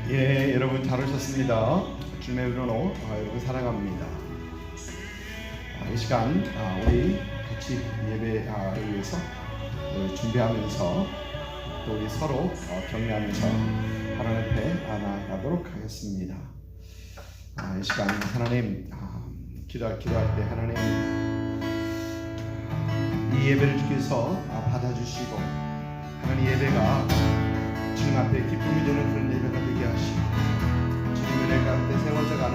예, 여러분 잘 오셨습니다. 주님의 은혜로 여러분 사랑합니다. 이 시간 우리 같이 예배를 위해서 준비하면서 또 우리 서로 격려하면서 하나님 앞에 나아가도록 하겠습니다. 이 시간 하나님 기도할 때 하나님 이 예배를 주께서 받아주시고 하나님 예배가 주님 앞에 기쁨이 되는 그런 예배가 되게 하시고 주님 은혜 가운데 세워져가는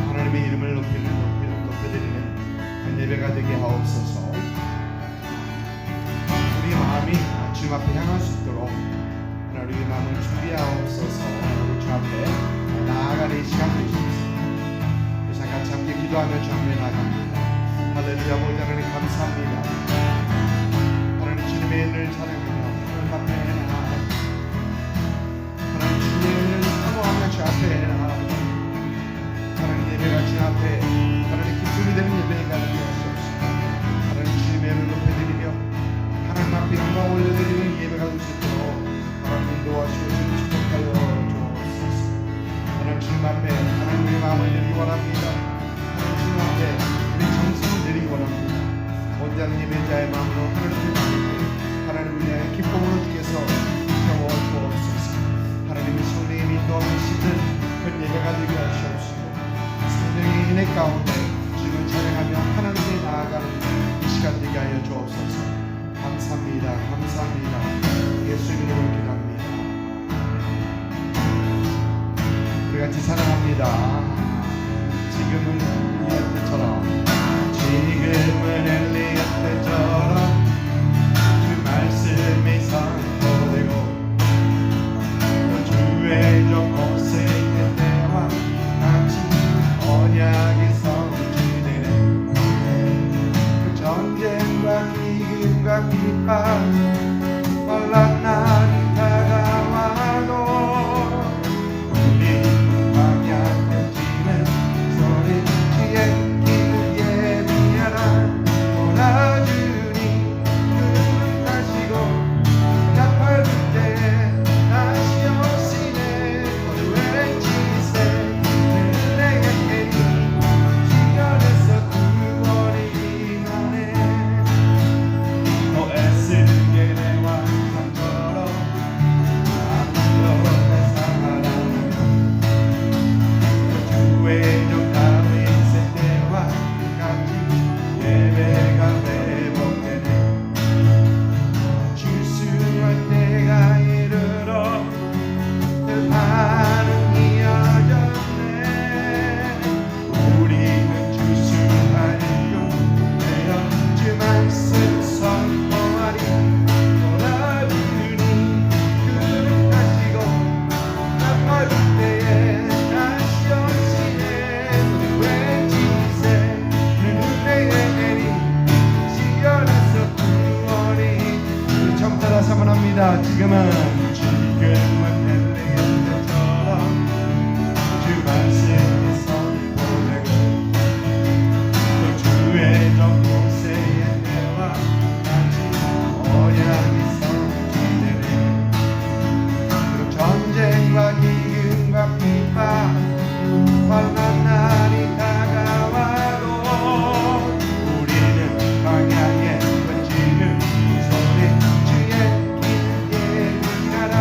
하나님의 이름을 높여드리는 그런 예배가 되게 하옵소서. 우리 마음이 주님 앞에 향할 수 있도록 하나님 우리 마음을 준비하옵소서. 주님 앞에 나아가는 시간 되십시오. 이 시간 같이 함께 기도하며 주 앞에 나아갑니다. 할렐루야. 아버지 하나님 감사합니다. 하나님 주님의 은혜를 찬양합니다. 하나님 앞에 하나님 주님을 사모하며 주 앞에 하나님 예배가 주 앞에 하나님 기쁨이 되는 예배가 되게 하시옵소서. 하나님 주님의 은혜를 높여드리며 하나님 앞에 영광 올려드리는 예배가 될 수 있도록 하나님 인도하시고 주님 축복하여 주옵소서. 하나님 주님 앞에 하나님의 마음을 드리기 원합니다. 하나님 주님 앞에 우리 정성을 드리기 원합니다. 온전한 예배자의 마음으로 하나님을 위해 기쁨으로 주께서 채워 주옵소서. 하나님의 성령의 인도함을 씻는 그런 예배가 되게 하시옵시고 성령의 은혜 가운데 주님을 찬양하며 하나님께 나아가는 이 시간 되게 하여 주옵소서. 감사합니다. 감사합니다. 예수님 이름으로 기도합니다. 우리 같이 사랑합니다. 지금은 엘리야 때처럼 지금은 엘리야 때처럼 그 말씀이 선포되고 주의적 고생의 때와 같이 언약이 성취되네. 그 전쟁과 기근과 비판 환난 날이 다가와도 우리 방향 펴지는 소리치에 지금은 엘리야 때처럼 주 말씀이 선포되고 또 주의 정복세의 때와 같이 언약이 성취되네. 그리고 전쟁과 기근과 비판 환난 날이 다가와도 우리는 방향에 번지는 소리 주의 나라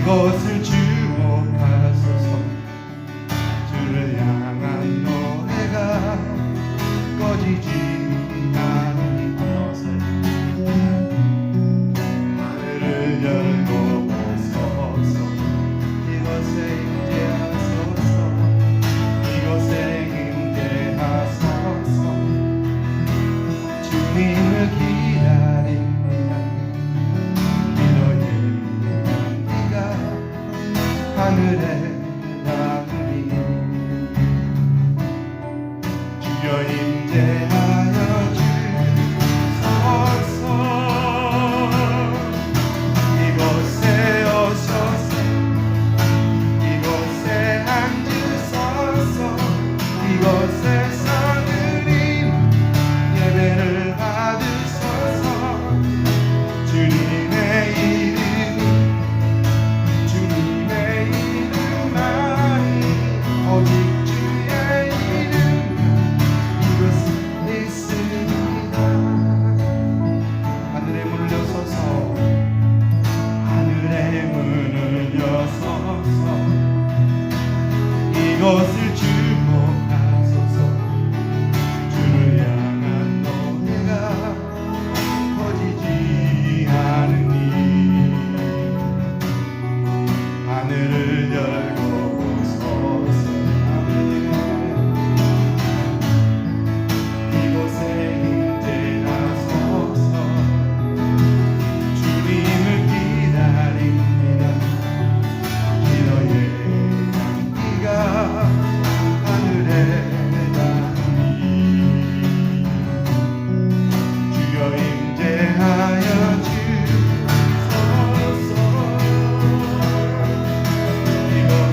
이곳을 주목하소서. 주를 향한 노래가 꺼지지 않으니 하늘을 열고 보소서. 이곳에 임재하소서. 이곳에 임재하소서. 주님을 기다립니다. 기도의 향기가 하늘에 닿으니 주여 임재하여 주소서. 이곳에 오소서. 이곳에 앉으소서. 이곳에서 드린 예배를 받으소서. 주님의 이름만이 오직 주의 이름 이곳에 있습니다. 하늘의 문을 여소서. 하늘의 문을 여소서. 이곳을 주목하소서. 주를 향한 노래가 꺼지지 않으니 하늘을 열고 보소서. 이곳에 임재하소서. 주님을 기다립니다. 기도의 향기가 하늘에 닿으니 주여 임재하여 주소서. 이곳에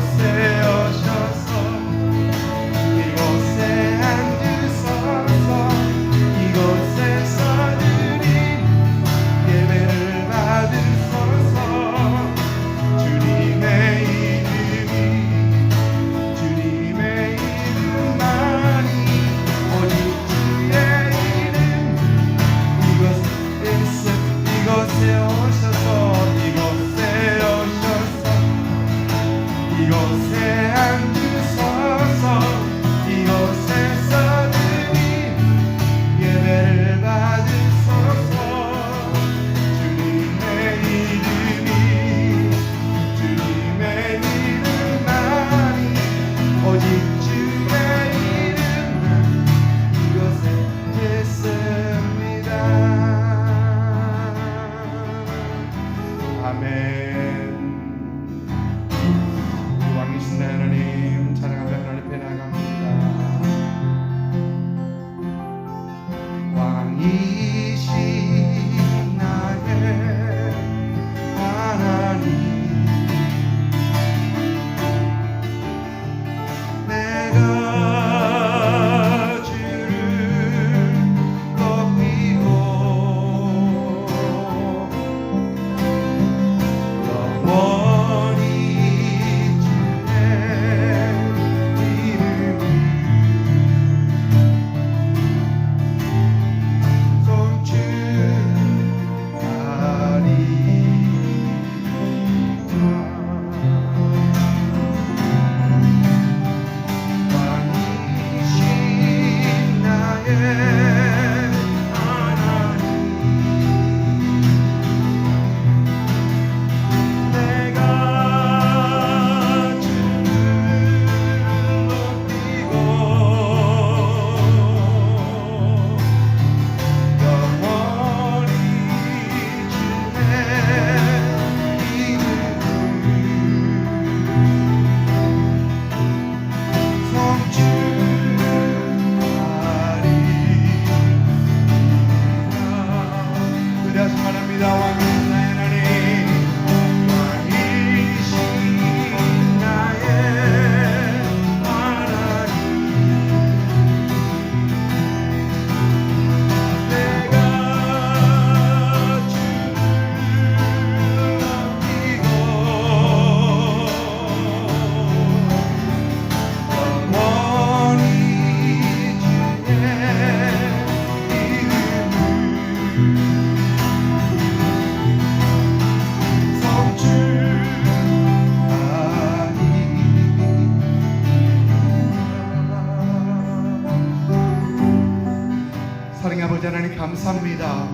감사합니다.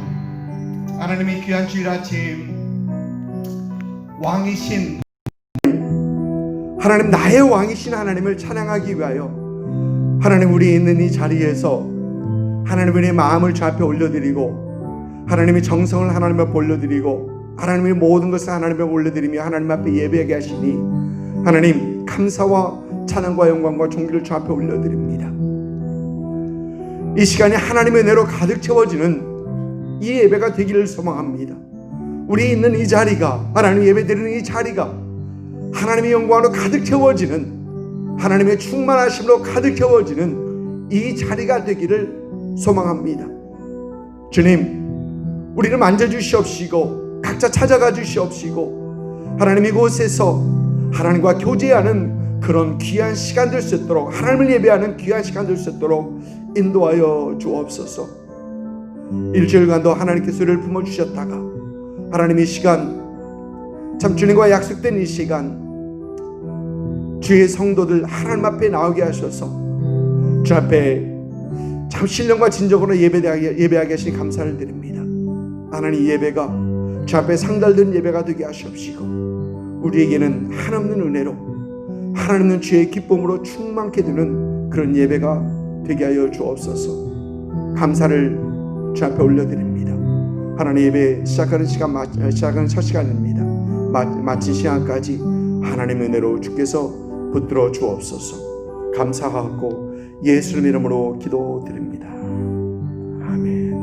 하나님의 귀한 주일 아침 왕이신 하나님, 나의 왕이신 하나님을 찬양하기 위하여 하나님, 우리 있는 이 자리에서 하나님, 우리의 마음을 주 앞에 올려드리고 하나님의 정성을 하나님 앞에 올려드리고 하나님의 모든 것을 하나님 앞에 올려드리며 하나님 앞에 예배하게 하시니 하나님, 감사와 찬양과 영광과 존귀를 주 앞에 올려드립니다. 이 시간이 하나님의 은혜로 가득 채워지는 이 예배가 되기를 소망합니다. 우리 있는 이 자리가, 하나님 예배드리는 이 자리가 하나님의 영광으로 가득 채워지는, 하나님의 충만하심으로 가득 채워지는 이 자리가 되기를 소망합니다. 주님, 우리를 만져주시옵시고 각자 찾아가 주시옵시고 하나님, 이곳에서 하나님과 교제하는 그런 귀한 시간 될 수 있도록, 하나님을 예배하는 귀한 시간 될 수 있도록 인도하여 주옵소서. 일주일간도 하나님께서 우리를 품어주셨다가 하나님의 시간, 참 주님과 약속된 이 시간 주의 성도들 하나님 앞에 나오게 하셔서 주 앞에 참 신령과 진정으로 예배하게 하시니 감사를 드립니다. 하나님, 예배가 주 앞에 상달된 예배가 되게 하시옵시고 우리에게는 한없는 은혜로 하나님은 주의 기쁨으로 충만케 되는 그런 예배가 되게 하여 주옵소서. 감사를 주 앞에 올려드립니다. 하나님, 예배 시작하는 첫 시간입니다. 마친 시간까지 하나님의 은혜로 주께서 붙들어 주옵소서. 감사하고 예수님 이름으로 기도드립니다. 아멘.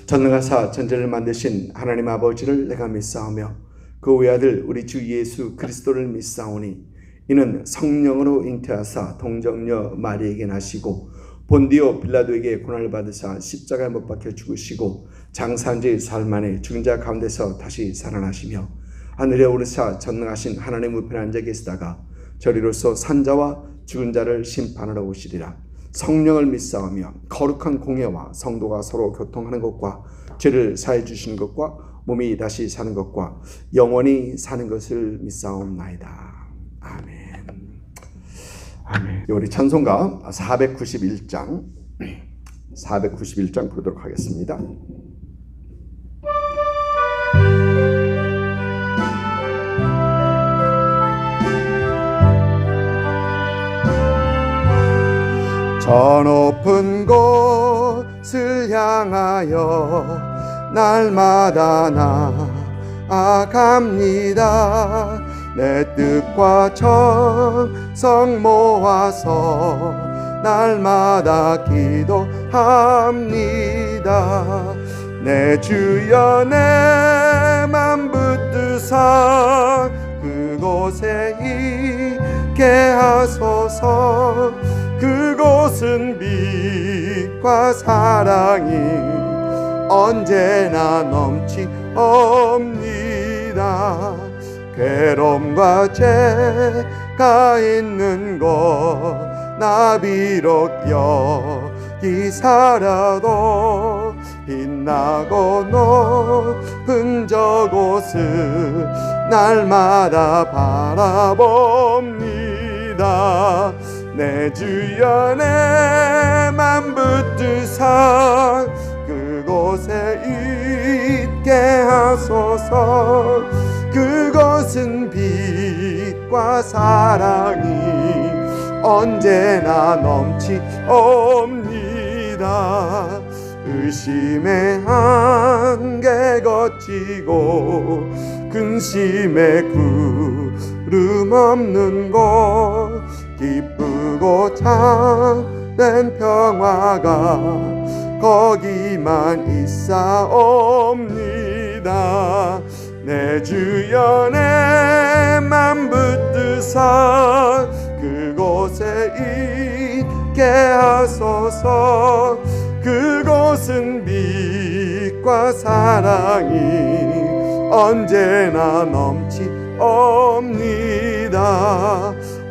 전능하사 천지를 만드신 하나님 아버지를 내가 믿사오며 그 외아들 우리 주 예수 그리스도를 믿사오니 이는 성령으로 잉태하사 동정녀 마리에게 나시고 본디오 빌라도에게 고난을 받으사 십자가에 못 박혀 죽으시고 장사한 지 사흘 만에 죽은 자 가운데서 다시 살아나시며 하늘에 오르사 전능하신 하나님 우편에 앉아 계시다가 저리로서 산자와 죽은 자를 심판하러 오시리라. 성령을 믿사오며 거룩한 공예와 성도가 서로 교통하는 것과 죄를 사해 주시는 것과 몸이 다시 사는 것과 영원히 사는 것을 믿사옵나이다. 아멘. 아멘. 우리 찬송가 491장 부르도록 하겠습니다. 저 높은 곳을 향하여 날마다 나아갑니다. 내 뜻과 정성 모아서 날마다 기도합니다. 내 주여 내 맘 붙드사 그곳에 있게 하소서. 그곳은 빛과 사랑이 언제나 넘치옵니다. 괴로움과 죄가 있는 곳 나 비록 여기 살아도 빛나고 높은 저곳을 날마다 바라봅니다. 내 주여 내 맘 붙드사 그곳에 있게 하소서. 그것은 빛과 사랑이 언제나 넘치옵니다. 의심의 한계 거치고 근심의 구름 없는 곳 기쁘고 참된 평화가 거기만 있사옵니다. 내 주여 내 맘 붙드사 그곳에 있게 하소서. 그곳은 빛과 사랑이 언제나 넘치옵니다.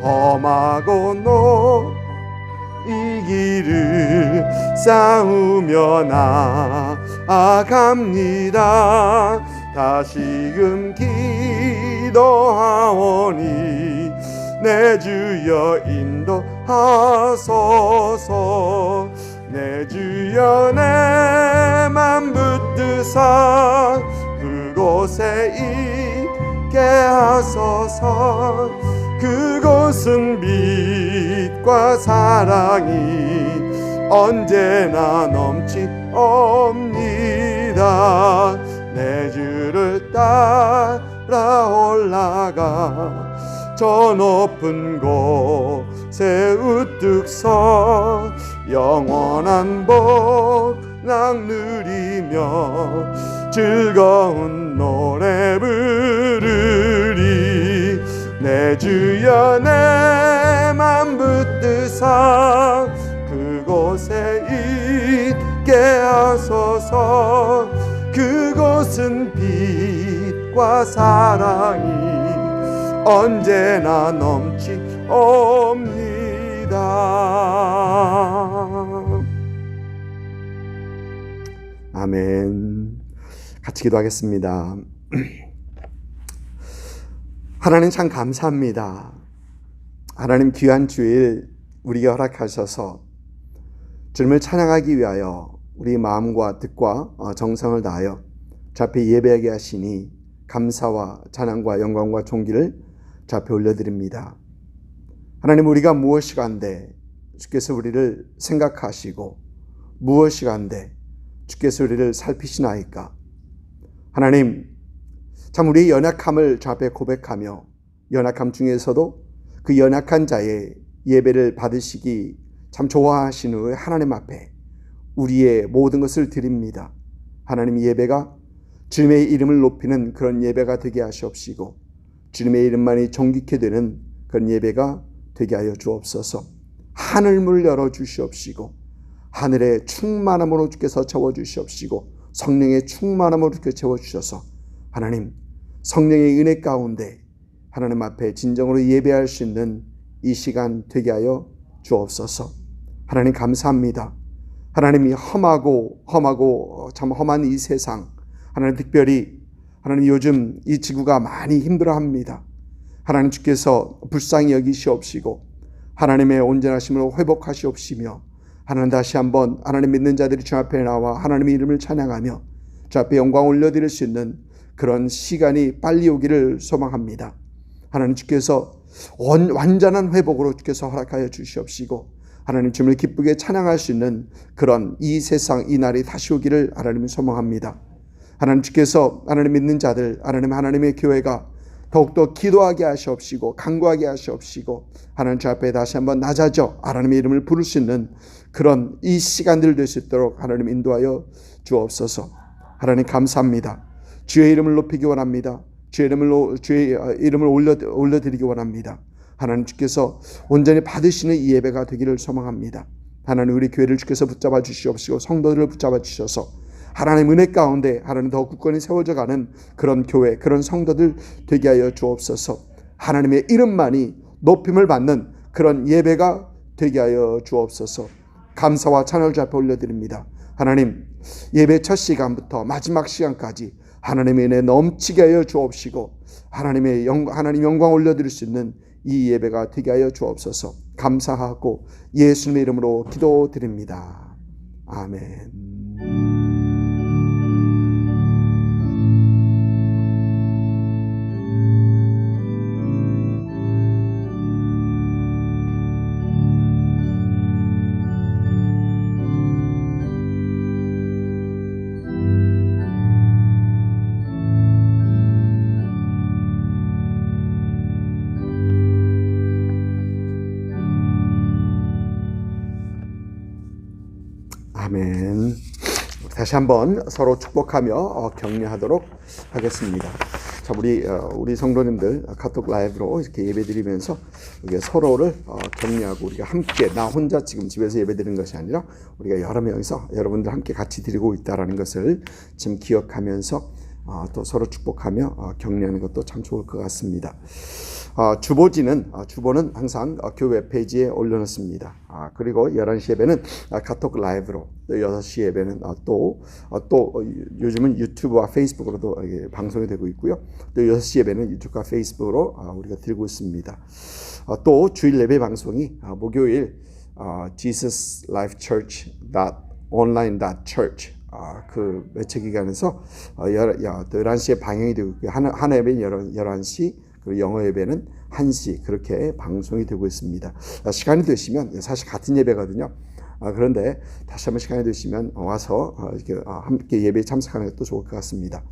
험하고 이 길을 싸우며 나아갑니다. 다시금 기도하오니 내 주여 인도하소서. 내 내 주여 내 맘 붙드사 그곳에 있게 하소서. 그곳은 빛과 사랑이 언제나 넘치옵니다. 내 주를 따라 올라가 저 높은 곳에 우뚝 서 영원한 복락 누리며 즐거운 노래 부르리. 내 주여 내 맘 붙드사 그곳에 있게 하소서. 그곳은 빛과 사랑이 언제나 넘치옵니다. 아멘. 같이 기도하겠습니다. 하나님 참 감사합니다. 하나님 귀한 주일 우리에게 허락하셔서 주님을 찬양하기 위하여 우리 마음과 뜻과 정성을 다하여 주 앞에 예배하게 하시니 감사와 찬양과 영광과 존귀를 주 앞에 올려드립니다. 하나님, 우리가 무엇이 간데 주께서 우리를 생각하시고 무엇이 간데 주께서 우리를 살피시나이까. 하나님, 참 우리의 연약함을 주 앞에 고백하며 연약함 중에서도 그 연약한 자의 예배를 받으시기 참 좋아하시는 후에 하나님 앞에 우리의 모든 것을 드립니다. 하나님, 예배가 주님의 이름을 높이는 그런 예배가 되게 하시옵시고 주님의 이름만이 존귀케 되는 그런 예배가 되게 하여 주옵소서. 하늘문을 열어주시옵시고 하늘의 충만함으로 주께서 채워주시옵시고 성령의 충만함으로 주께서 채워주셔서 하나님, 성령의 은혜 가운데 하나님 앞에 진정으로 예배할 수 있는 이 시간 되게 하여 주옵소서. 하나님 감사합니다. 하나님이 험하고 참 험한 이 세상, 하나님 특별히 하나님 요즘 이 지구가 많이 힘들어합니다. 하나님 주께서 불쌍히 여기시옵시고 하나님의 온전하심을 회복하시옵시며 하나님 다시 한번 하나님 믿는 자들이 주 앞에 나와 하나님의 이름을 찬양하며 주 앞에 영광 올려드릴 수 있는 그런 시간이 빨리 오기를 소망합니다. 하나님 주께서 완전한 회복으로 주께서 허락하여 주시옵시고 하나님 주님을 기쁘게 찬양할 수 있는 그런 이 세상 이 날이 다시 오기를 하나님이 소망합니다. 하나님 주께서 하나님 믿는 자들 하나님의 교회가 더욱더 기도하게 하시옵시고 간구하게 하시옵시고 하나님 주 앞에 다시 한번 낮아져 하나님의 이름을 부를 수 있는 그런 이 시간들 될 수 있도록 하나님 인도하여 주옵소서. 하나님 감사합니다. 주의 이름을 높이기 원합니다. 주의 이름을 올려드리기 원합니다. 하나님 주께서 온전히 받으시는 이 예배가 되기를 소망합니다. 하나님 우리 교회를 주께서 붙잡아 주시옵시고 성도들을 붙잡아 주셔서 하나님 은혜 가운데 하나님 더 굳건히 세워져 가는 그런 교회, 그런 성도들 되게 하여 주옵소서. 하나님의 이름만이 높임을 받는 그런 예배가 되게 하여 주옵소서. 감사와 찬양을 주 앞에 올려드립니다. 하나님, 예배 첫 시간부터 마지막 시간까지 하나님의 은혜 넘치게 하여 주옵시고 하나님 영광 올려드릴 수 있는 이 예배가 되게 하여 주옵소서. 감사하고 예수님의 이름으로 기도드립니다. 아멘. 아멘. 다시 한번 서로 축복하며 격려하도록 하겠습니다. 자, 우리 성도님들 카톡 라이브로 이렇게 예배드리면서 우리가 서로를 격려하고 우리가 함께 나 혼자 지금 집에서 예배드리는 것이 아니라 우리가 여러 명이서 여러분들 함께 같이 드리고 있다라는 것을 지금 기억하면서 또 서로 축복하며 격려하는 것도 참 좋을 것 같습니다. 주보는 항상 교회 페이지에 올려놓습니다. 그리고 11시 예배는 카톡 라이브로, 또 6시 예배는 또 요즘은 유튜브와 페이스북으로도 방송이 되고 있고요. 또 6시 예배는 유튜브와 페이스북으로 우리가 드리고 있습니다. 또 주일 예배 방송이 목요일 jesuslifechurch.online.church 그 매체 기관에서 11시에 방영이 되고 있고요. 한화 예배는 11시, 그리고 영어 예배는 1시 그렇게 방송이 되고 있습니다. 시간이 되시면 사실 같은 예배거든요. 그런데 다시 한번 시간이 되시면 와서 이렇게 함께 예배에 참석하는 것도 좋을 것 같습니다.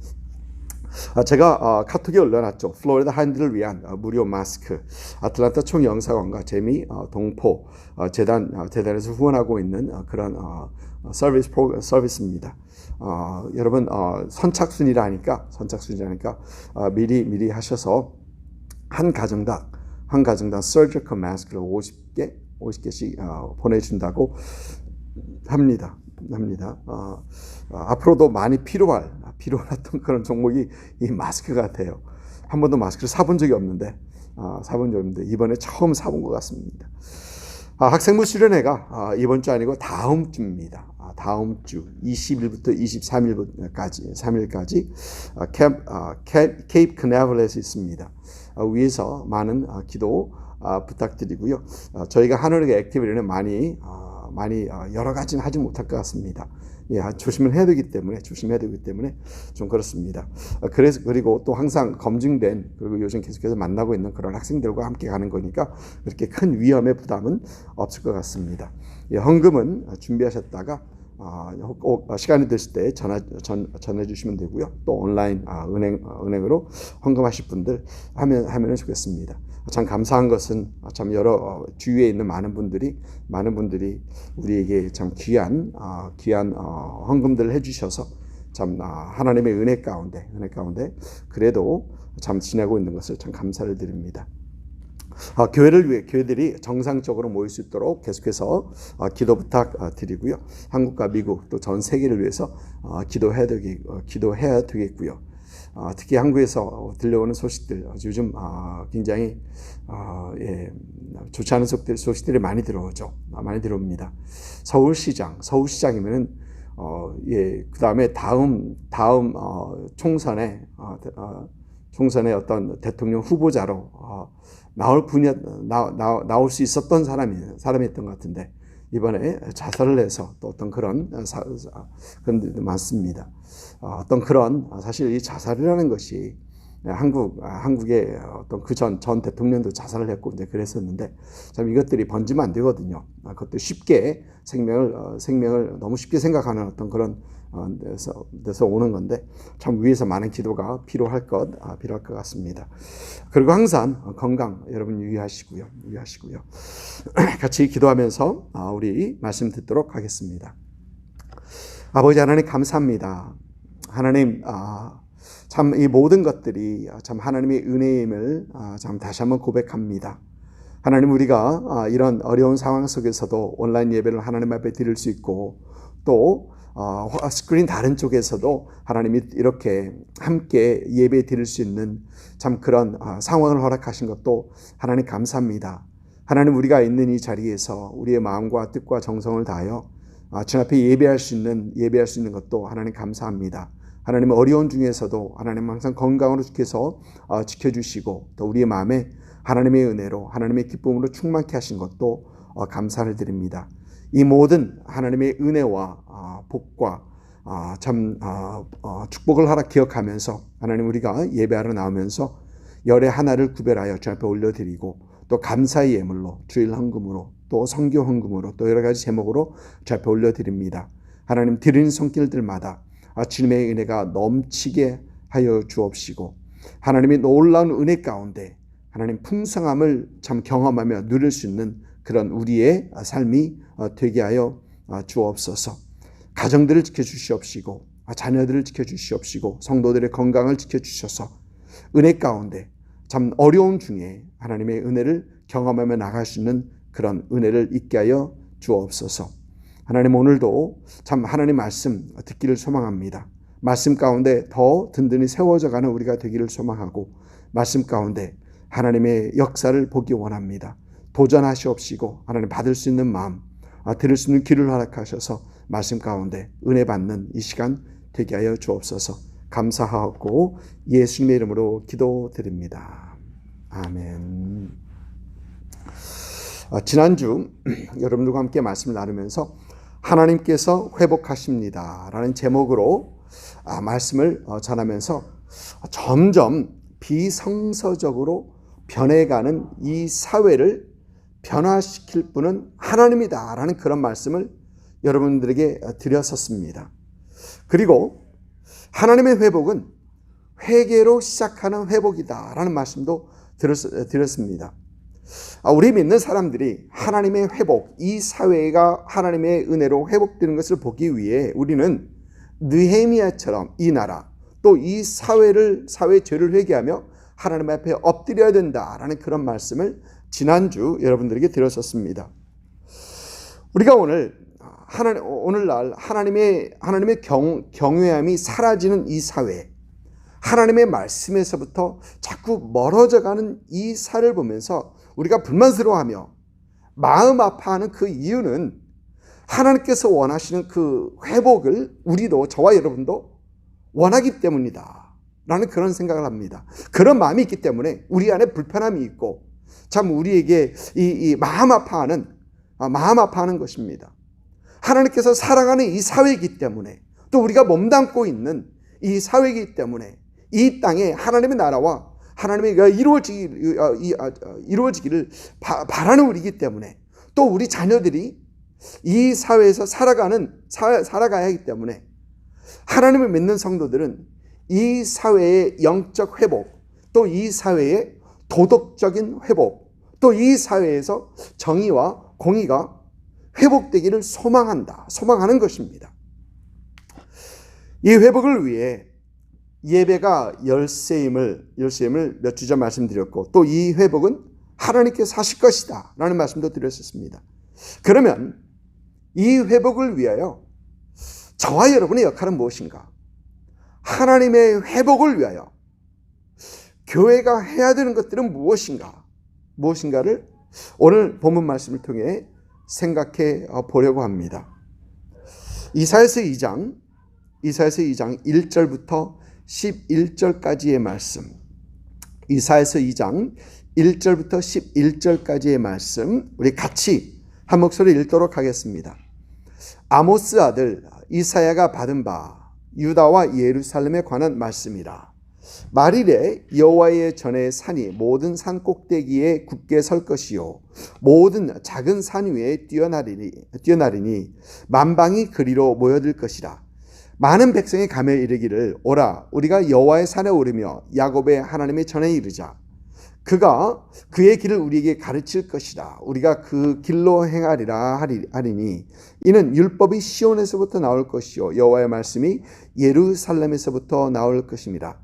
제가 카톡에 올려놨죠. 플로리다 하인들을 위한 무료 마스크, 아틀란타 총영사관과 재미 동포 재단에서 후원하고 있는 그런 서비스입니다. 여러분 선착순이라 하니까 미리 하셔서 한 가정당 서지컬 마스크를 50개씩 보내준다고 합니다. 앞으로도 많이 필요했던 그런 종목이 이 마스크 같아요. 한 번도 마스크를 사본 적이 없는데 이번에 처음 사본 것 같습니다. 학생부 수련회가 이번 주 아니고 다음 주입니다. 다음 주 20일부터 23일까지 케이프 크네벌렛에 있습니다. 위에서 많은 기도 부탁드리고요. 저희가 하늘의 액티비티는 많이 여러 가지는 하지 못할 것 같습니다. 조심을 해야 되기 때문에 좀 그렇습니다. 그리고 또 항상 검증된, 그리고 요즘 계속해서 만나고 있는 그런 학생들과 함께 가는 거니까 그렇게 큰 위험의 부담은 없을 것 같습니다. 헌금은 준비하셨다가 꼭 시간이 되실 때 전해 주시면 되고요. 또 온라인 은행으로 헌금하실 분들 하면 좋겠습니다. 참 감사한 것은 참 여러 주위에 있는 많은 분들이 우리에게 참 귀한 헌금들을 해주셔서 참 하나님의 은혜 가운데 그래도 참 지내고 있는 것을 참 감사를 드립니다. 교회를 위해 교회들이 정상적으로 모일 수 있도록 계속해서 기도 부탁드리고요. 한국과 미국 또 전 세계를 위해서 기도해야 되겠고요. 특히 한국에서 들려오는 소식들 요즘 굉장히 좋지 않은 소식들이 많이 들어옵니다. 서울시장이면은 그 다음에 다음 총선에 어떤 대통령 후보자로 나올 수 있었던 사람이었던 것 같은데 이번에 자살을 해서 또 어떤 그런 일도 많습니다. 어떤 그런 사실 이 자살이라는 것이 한국의 어떤 그 전 대통령도 자살을 했고 이제 그랬었는데 참 이것들이 번지면 안 되거든요. 그것도 쉽게 생명을 너무 쉽게 생각하는 어떤 그런 데서 오는 건데 참 위에서 많은 기도가 필요할 것 같습니다. 그리고 항상 건강 여러분 유의하시고요. 같이 기도하면서 우리 말씀 듣도록 하겠습니다. 아버지 하나님 감사합니다. 하나님 참 이 모든 것들이 참 하나님의 은혜임을 참 다시 한번 고백합니다. 하나님 우리가 이런 어려운 상황 속에서도 온라인 예배를 하나님 앞에 드릴 수 있고 또 스크린 다른 쪽에서도 하나님이 이렇게 함께 예배 드릴 수 있는 참 그런 상황을 허락하신 것도 하나님 감사합니다. 하나님 우리가 있는 이 자리에서 우리의 마음과 뜻과 정성을 다하여 주 앞에 예배할 수 있는 것도 하나님 감사합니다. 하나님 어려운 중에서도 하나님 항상 건강으로 지켜주시고 또 우리의 마음에 하나님의 은혜로 하나님의 기쁨으로 충만케 하신 것도 감사를 드립니다. 이 모든 하나님의 은혜와 복과 참 축복을 하나 기억하면서 하나님 우리가 예배하러 나오면서 열의 하나를 구별하여 주 앞에 올려드리고 또 감사의 예물로 주일 헌금으로 또 선교 헌금으로 또 여러 가지 제목으로 주 앞에 올려드립니다. 하나님 드리는 손길들마다 주님의 은혜가 넘치게 하여 주옵시고 하나님의 놀라운 은혜 가운데 하나님 풍성함을 참 경험하며 누릴 수 있는 그런 우리의 삶이 되게 하여 주옵소서. 가정들을 지켜주시옵시고 자녀들을 지켜주시옵시고 성도들의 건강을 지켜주셔서 은혜 가운데 참 어려움 중에 하나님의 은혜를 경험하며 나갈 수 있는 그런 은혜를 있게 하여 주옵소서. 하나님 오늘도 참 하나님 말씀 듣기를 소망합니다. 말씀 가운데 더 든든히 세워져 가는 우리가 되기를 소망하고 말씀 가운데 하나님의 역사를 보기 원합니다. 도전하시옵시고 하나님 받을 수 있는 마음, 들을 수 있는 귀를 허락하셔서 말씀 가운데 은혜 받는 이 시간 되게 하여 주옵소서. 감사하고 예수님의 이름으로 기도드립니다. 아멘. 지난주 여러분들과 함께 말씀을 나누면서 하나님께서 회복하십니다 라는 제목으로 말씀을 전하면서 점점 비성서적으로 변해가는 이 사회를 변화시킬 분은 하나님이다 라는 그런 말씀을 여러분들에게 드렸었습니다. 그리고 하나님의 회복은 회개로 시작하는 회복이다 라는 말씀도 드렸습니다. 우리 믿는 사람들이 하나님의 회복, 이 사회가 하나님의 은혜로 회복되는 것을 보기 위해 우리는 느헤미야처럼 이 나라 또 이 사회의 죄를 회개하며 하나님 앞에 엎드려야 된다라는 그런 말씀을 지난주 여러분들에게 드렸었습니다. 우리가 오늘날 하나님의 경외함이 사라지는 이 사회, 하나님의 말씀에서부터 자꾸 멀어져가는 이 사를 보면서 우리가 불만스러워하며 마음 아파하는 그 이유는 하나님께서 원하시는 그 회복을 우리도, 저와 여러분도 원하기 때문이다 라는 그런 생각을 합니다. 그런 마음이 있기 때문에 우리 안에 불편함이 있고 참 우리에게 이 마음 아파하는 것입니다. 하나님께서 사랑하는 이 사회이기 때문에, 또 우리가 몸담고 있는 이 사회이기 때문에 이 땅에 하나님의 나라와 하나님의 이루어지기를 바라는 우리이기 때문에, 또 우리 자녀들이 이 사회에서 살아가야 하기 때문에 하나님을 믿는 성도들은 이 사회의 영적 회복, 또 이 사회의 도덕적인 회복, 또 이 사회에서 정의와 공의가 회복되기를 소망하는 것입니다. 이 회복을 위해 예배가 열쇠임을 몇 주 전 말씀드렸고, 또 이 회복은 하나님께서 하실 것이다 라는 말씀도 드렸었습니다. 그러면 이 회복을 위하여 저와 여러분의 역할은 무엇인가? 하나님의 회복을 위하여 교회가 해야 되는 것들은 무엇인가를 오늘 본문 말씀을 통해 생각해 보려고 합니다. 이사야서 2장 1절부터 11절까지의 말씀, 이사야서 2장 1절부터 11절까지의 말씀, 우리 같이 한 목소리 읽도록 하겠습니다. 아모스 아들 이사야가 받은 바 유다와 예루살렘에 관한 말씀이라. 말일에 여호와의 전에 산이 모든 산 꼭대기에 굳게 설 것이요 모든 작은 산 위에 뛰어나리니 만방이 그리로 모여들 것이라. 많은 백성이 가며 이르기를 오라 우리가 여호와의 산에 오르며 야곱의 하나님의 전에 이르자. 그가 그의 길을 우리에게 가르칠 것이라. 우리가 그 길로 행하리라 하리니 이는 율법이 시온에서부터 나올 것이요 여호와의 말씀이 예루살렘에서부터 나올 것입니다.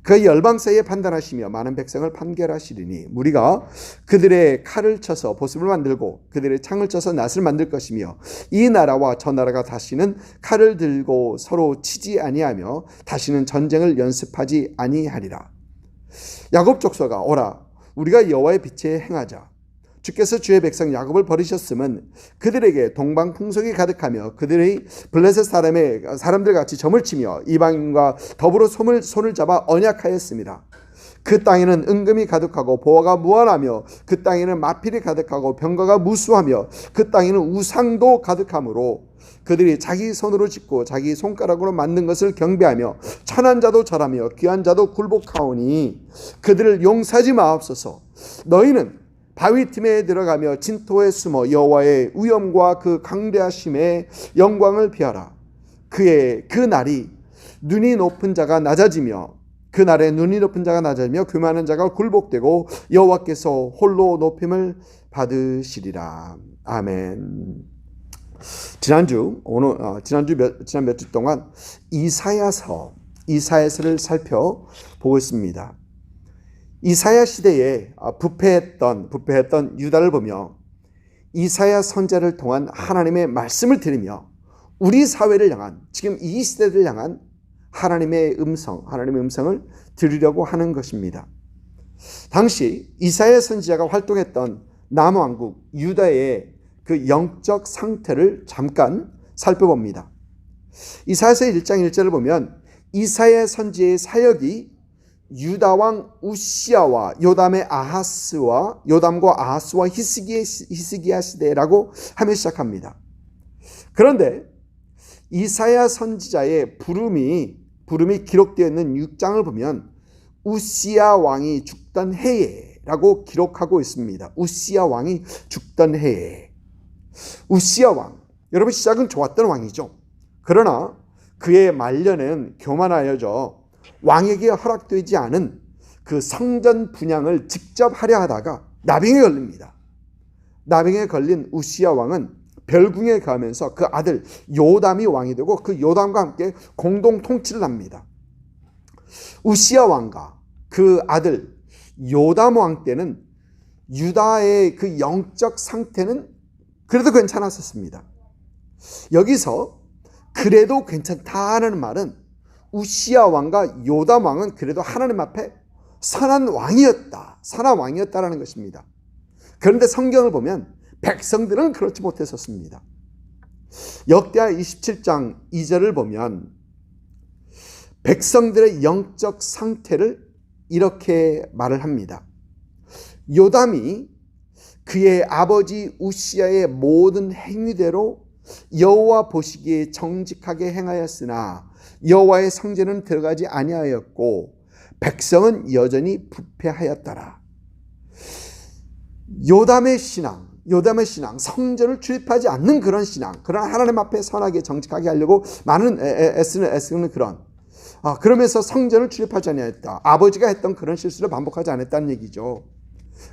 그 열방 사이에 판단하시며 많은 백성을 판결하시리니 무리가 그들의 칼을 쳐서 보습을 만들고 그들의 창을 쳐서 낫을 만들 것이며 이 나라와 저 나라가 다시는 칼을 들고 서로 치지 아니하며 다시는 전쟁을 연습하지 아니하리라. 야곱 족속아 오라 우리가 여호와의 빛에 행하자. 주께서 주의 백성 야곱을 버리셨음은 그들에게 동방풍속이 가득하며 그들의 블레셋 사람들 같이 점을 치며 이방인과 더불어 손을 잡아 언약하였습니다. 그 땅에는 은금이 가득하고 보화가 무한하며 그 땅에는 마필이 가득하고 병거가 무수하며 그 땅에는 우상도 가득하므로 그들이 자기 손으로 짓고 자기 손가락으로 만든 것을 경배하며 천한 자도 절하며 귀한 자도 굴복하오니 그들을 용서하지 마옵소서. 너희는 바위 틈에 들어가며 진토에 숨어 여호와의 위엄과 그 강대하심의 영광을 비하라. 그 날이 눈이 높은 자가 낮아지며 그날에 눈이 높은 자가 낮아지며 교만한 자가 굴복되고 여호와께서 홀로 높임을 받으시리라. 아멘. 지난 몇 주 동안 이사야서를 살펴보고 있습니다. 이사야 시대에 부패했던 유다를 보며 이사야 선지자를 통한 하나님의 말씀을 들으며 우리 사회를 향한, 지금 이 시대를 향한 하나님의 음성을 들으려고 하는 것입니다. 당시 이사야 선지자가 활동했던 남왕국 유다의 그 영적 상태를 잠깐 살펴봅니다. 이사야서 1장 1절을 보면 이사야 선지자의 사역이 유다 왕 우시야와 요담과 아하스와 히스기야 시대라고 하며 시작합니다. 그런데 이사야 선지자의 부름이 기록되어 있는 6장을 보면 우시야 왕이 죽던 해에라고 기록하고 있습니다. 우시야 왕이 죽던 해에. 우시야 왕, 여러분 시작은 좋았던 왕이죠. 그러나 그의 말년에는 교만하여져 왕에게 허락되지 않은 그 성전 분향을 직접 하려 하다가 나병에 걸립니다. 나병에 걸린 우시야 왕은 별궁에 가면서 그 아들 요담이 왕이 되고 그 요담과 함께 공동 통치를 합니다. 우시야 왕과 그 아들 요담 왕 때는 유다의 그 영적 상태는 그래도 괜찮았었습니다. 여기서 그래도 괜찮다는 말은 우시야 왕과 요담 왕은 그래도 하나님 앞에 선한 왕이었다라는 것입니다. 그런데 성경을 보면 백성들은 그렇지 못했었습니다. 역대하 27장 2절을 보면 백성들의 영적 상태를 이렇게 말을 합니다. 요담이 그의 아버지 우시야의 모든 행위대로 여호와 보시기에 정직하게 행하였으나 여호와의 성전은 들어가지 아니하였고 백성은 여전히 부패하였더라. 요담의 신앙, 성전을 출입하지 않는 그런 신앙, 그런 하나님 앞에 선하게 정직하게 하려고 많은 애쓰는 그런, 그러면서 성전을 출입하지 아니하였다. 아버지가 했던 그런 실수를 반복하지 않았다는 얘기죠.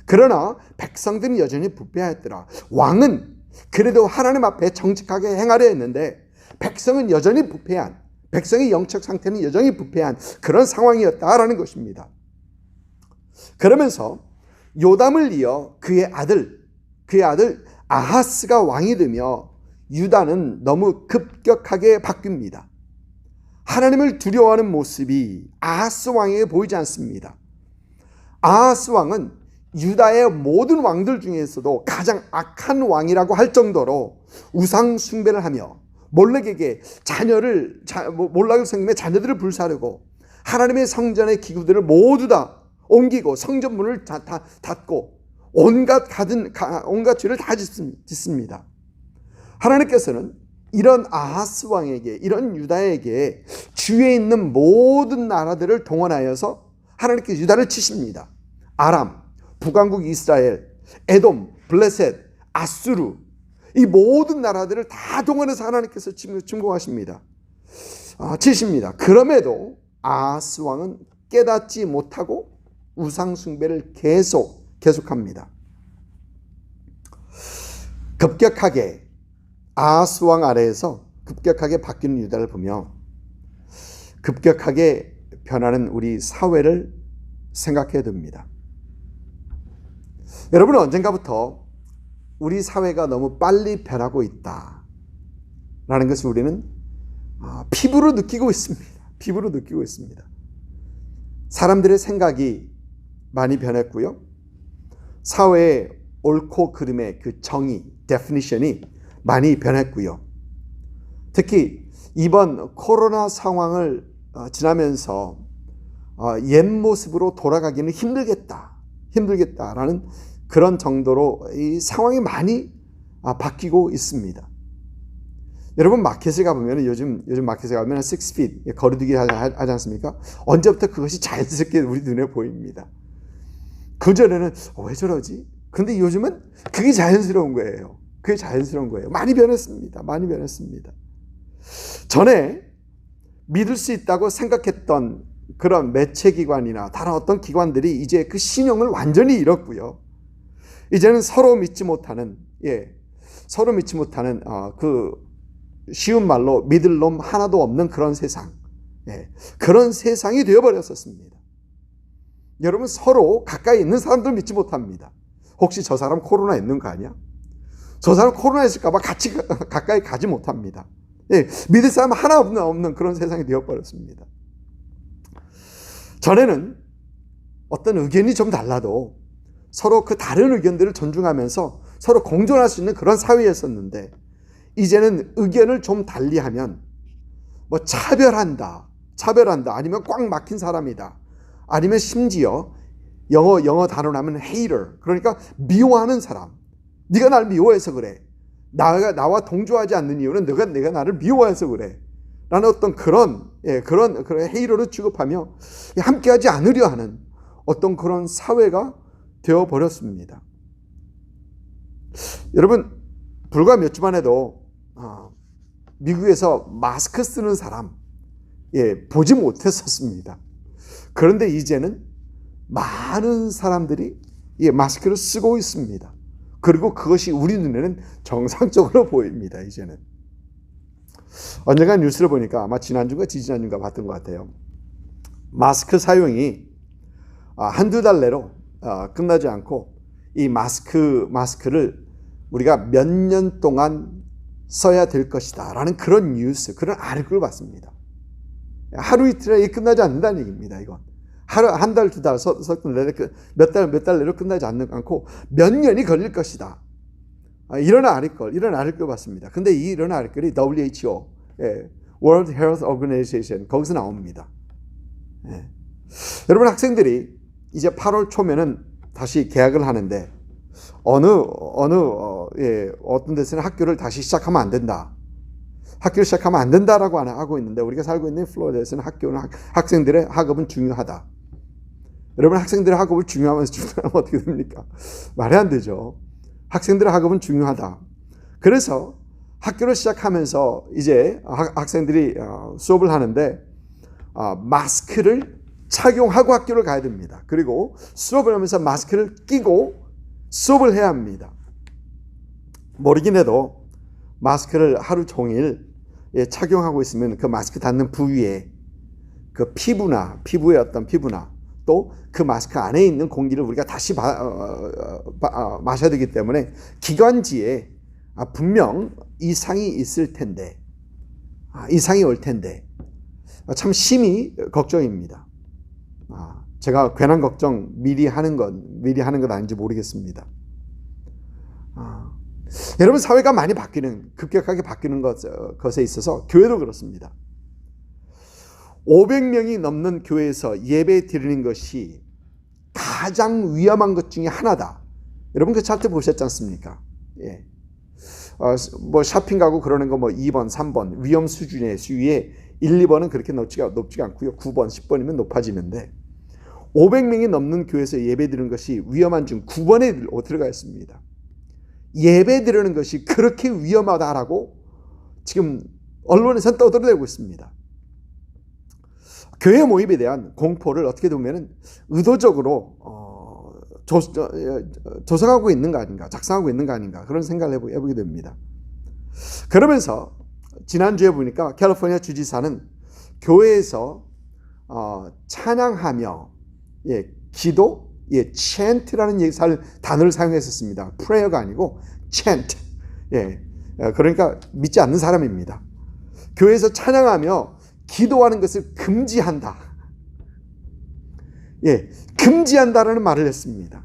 그러나 백성들은 여전히 부패하였더라. 왕은 그래도 하나님 앞에 정직하게 행하려 했는데 백성은 여전히 부패한, 백성의 영적 상태는 여전히 부패한 그런 상황이었다라는 것입니다. 그러면서 요담을 이어 그의 아들 아하스가 왕이 되며 유다는 너무 급격하게 바뀝니다. 하나님을 두려워하는 모습이 아하스 왕에게 보이지 않습니다. 아하스 왕은 유다의 모든 왕들 중에서도 가장 악한 왕이라고 할 정도로 우상 숭배를 하며 몰락에게 몰락을 섬기며 자녀들을 불사르고 하나님의 성전의 기구들을 모두 다 옮기고 성전문을 닫고 온갖 죄를 다 짓습니다. 하나님께서는 이런 아하스 왕에게, 이런 유다에게 주위에 있는 모든 나라들을 동원하여서 하나님께서 유다를 치십니다. 아람, 북왕국 이스라엘, 에돔, 블레셋, 아수르, 이 모든 나라들을 다 동원해서 하나님께서 침공하십니다. 치십니다. 그럼에도 아하스 왕은 깨닫지 못하고 우상 숭배를 계속합니다. 급격하게 아하스 왕 아래에서 급격하게 바뀌는 유다를 보며 급격하게 변하는 우리 사회를 생각해야 됩니다. 여러분은 언젠가부터 우리 사회가 너무 빨리 변하고 있다라는 것을 우리는 피부로 느끼고 있습니다. 사람들의 생각이 많이 변했고요. 사회의 옳고 그름의 그 정의, definition이 많이 변했고요. 특히 이번 코로나 상황을 지나면서 옛 모습으로 돌아가기는 힘들겠다라는 그런 정도로 이 상황이 많이 바뀌고 있습니다. 여러분 마켓에 가보면 요즘 마켓에 가면 6feet 거리두기 하지 않습니까? 언제부터 그것이 자연스럽게 우리 눈에 보입니다. 그전에는 왜 저러지? 근데 요즘은 그게 자연스러운 거예요. 많이 변했습니다. 전에 믿을 수 있다고 생각했던 그런 매체기관이나 다른 어떤 기관들이 이제 그 신용을 완전히 잃었고요. 이제는 서로 믿지 못하는 그 쉬운 말로 믿을 놈 하나도 없는 그런 세상, 그런 세상이 되어버렸었습니다. 여러분 서로 가까이 있는 사람들 믿지 못합니다. 혹시 저 사람 코로나 있는 거 아니야? 저 사람 코로나 있을까 봐 같이 가까이 가지 못합니다. 믿을 사람 하나 없는 그런 세상이 되어버렸습니다. 전에는 어떤 의견이 좀 달라도 서로 그 다른 의견들을 존중하면서 서로 공존할 수 있는 그런 사회였었는데 이제는 의견을 좀 달리하면 차별한다 아니면 꽉 막힌 사람이다, 아니면 심지어 영어 단어로 하면 hater, 그러니까 미워하는 사람. 네가 날 미워해서 그래. 나와 동조하지 않는 이유는 내가 나를 미워해서 그래. 라는 어떤 그런 헤이러로 취급하며 함께하지 않으려 하는 어떤 그런 사회가 되어버렸습니다. 여러분, 불과 몇 주만 해도 미국에서 마스크 쓰는 사람 보지 못했었습니다. 그런데 이제는 많은 사람들이 마스크를 쓰고 있습니다. 그리고 그것이 우리 눈에는 정상적으로 보입니다. 이제는. 언젠가 뉴스를 보니까 아마 지난주인가 지지난주인가 봤던 것 같아요. 마스크 사용이 한두 달 내로 끝나지 않고 이 마스크를 우리가 몇 년 동안 써야 될 것이다 라는 그런 뉴스, 그런 아르티클을 봤습니다. 하루 이틀에 끝나지 않는다는 얘기입니다. 이건 한 달, 두 달, 몇 달 내로 끝나지 않고 몇 년이 걸릴 것이다. 이런 아르티클을 봤습니다. 근데 이런 아르티클이 WHO, World Health Organization, 거기서 나옵니다. 여러분, 학생들이 이제 8월 초면은 다시 개학을 하는데 어떤 데서는 학교를 다시 시작하면 안 된다. 학교를 시작하면 안 된다라고 하고 있는데, 우리가 살고 있는 플로리다에서는 학생들의 학업은 중요하다. 여러분, 학생들의 학업을 중요하면서 중요하면 어떻게 됩니까? 말이 안 되죠. 학생들의 학업은 중요하다. 그래서 학교를 시작하면서 이제 학생들이 수업을 하는데 마스크를 착용하고 학교를 가야 됩니다. 그리고 수업을 하면서 마스크를 끼고 수업을 해야 합니다. 모르긴 해도 마스크를 하루 종일 착용하고 있으면 그 마스크 닿는 부위에 그 피부의 어떤 피부나 또 그 마스크 안에 있는 공기를 우리가 다시 마셔야 되기 때문에 기관지에 분명 이상이 있을 텐데, 이상이 올 텐데 참 심히 걱정입니다. 제가 괜한 걱정 미리 하는 건 아닌지 모르겠습니다. 여러분, 사회가 많이 급격하게 바뀌는 것에 있어서 교회도 그렇습니다. 500명이 넘는 교회에서 예배 드리는 것이 가장 위험한 것 중에 하나다. 여러분, 그 차트 보셨지 않습니까? 뭐 쇼핑 가고 그러는 거 2번, 3번 위험 수준의 수위에 1, 2번은 그렇게 높지가 않고요. 9번, 10번이면 높아지는데 500명이 넘는 교회에서 예배 드리는 것이 위험한 중 9번에 들어가 있습니다. 예배 드리는 것이 그렇게 위험하다라고 지금 언론에서는 떠들어대고 있습니다. 교회 모임에 대한 공포를 어떻게 보면 의도적으로 조성하고 있는 거 아닌가, 작성하고 있는 거 아닌가, 그런 생각을 해보게 됩니다. 그러면서 지난주에 보니까 캘리포니아 주지사는 교회에서 찬양하며 기도, chant라는 단어를 사용했었습니다. prayer가 아니고 chant. 그러니까 믿지 않는 사람입니다. 교회에서 찬양하며 기도하는 것을 금지한다. 금지한다라는 말을 했습니다.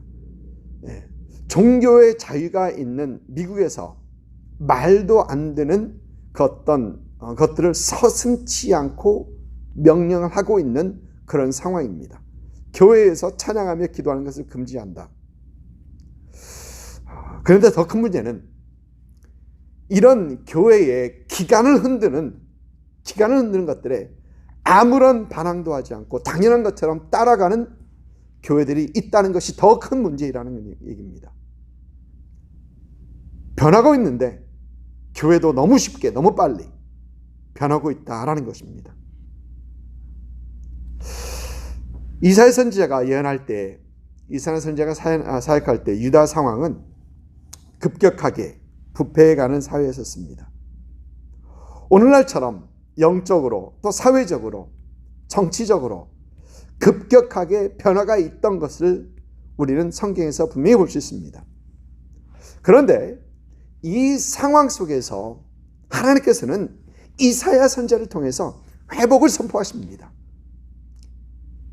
종교의 자유가 있는 미국에서 말도 안 되는 어떤 것들을 서슴지 않고 명령을 하고 있는 그런 상황입니다. 교회에서 찬양하며 기도하는 것을 금지한다. 그런데 더 큰 문제는 이런 교회의 기간을 흔드는 것들에 아무런 반항도 하지 않고 당연한 것처럼 따라가는 교회들이 있다는 것이 더 큰 문제라는 얘기입니다. 변하고 있는데 교회도 너무 쉽게, 너무 빨리 변하고 있다라는 것입니다. 이사야 선지자가 예언할 때, 이사야 선지자가 사역할 때 유다 상황은 급격하게 부패해가는 사회였었습니다. 오늘날처럼 영적으로 또 사회적으로 정치적으로 급격하게 변화가 있던 것을 우리는 성경에서 분명히 볼 수 있습니다. 그런데 이 상황 속에서 하나님께서는 이사야 선지자를 통해서 회복을 선포하십니다.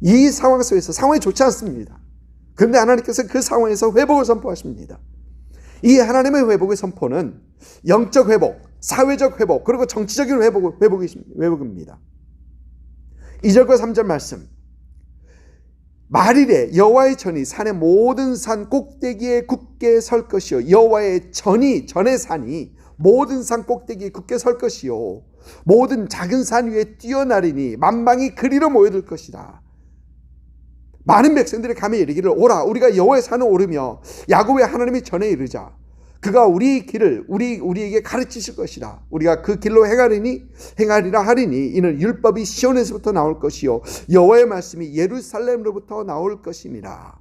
이 상황 속에서 상황이 좋지 않습니다. 그런데 하나님께서 그 상황에서 회복을 선포하십니다. 이 하나님의 회복의 선포는 영적 회복, 사회적 회복, 그리고 정치적인 회복입니다. 2절과 3절 말씀. 말일에 여호와의 전이 산의 모든 산 꼭대기에 굳게 설 것이요 여호와의 전의 산이 모든 산 꼭대기에 굳게 설 것이요 모든 작은 산 위에 뛰어나리니 만방이 그리로 모여들 것이다. 많은 백성들이 가며 이르기를 오라 우리가 여호와의 산을 오르며 야곱의 하나님의 전에 이르자. 그가 우리 길을 우리에게 가르치실 것이라. 우리가 그 길로 행하리라 하리니 이는 율법이 시온에서부터 나올 것이요 여호와의 말씀이 예루살렘으로부터 나올 것임이라.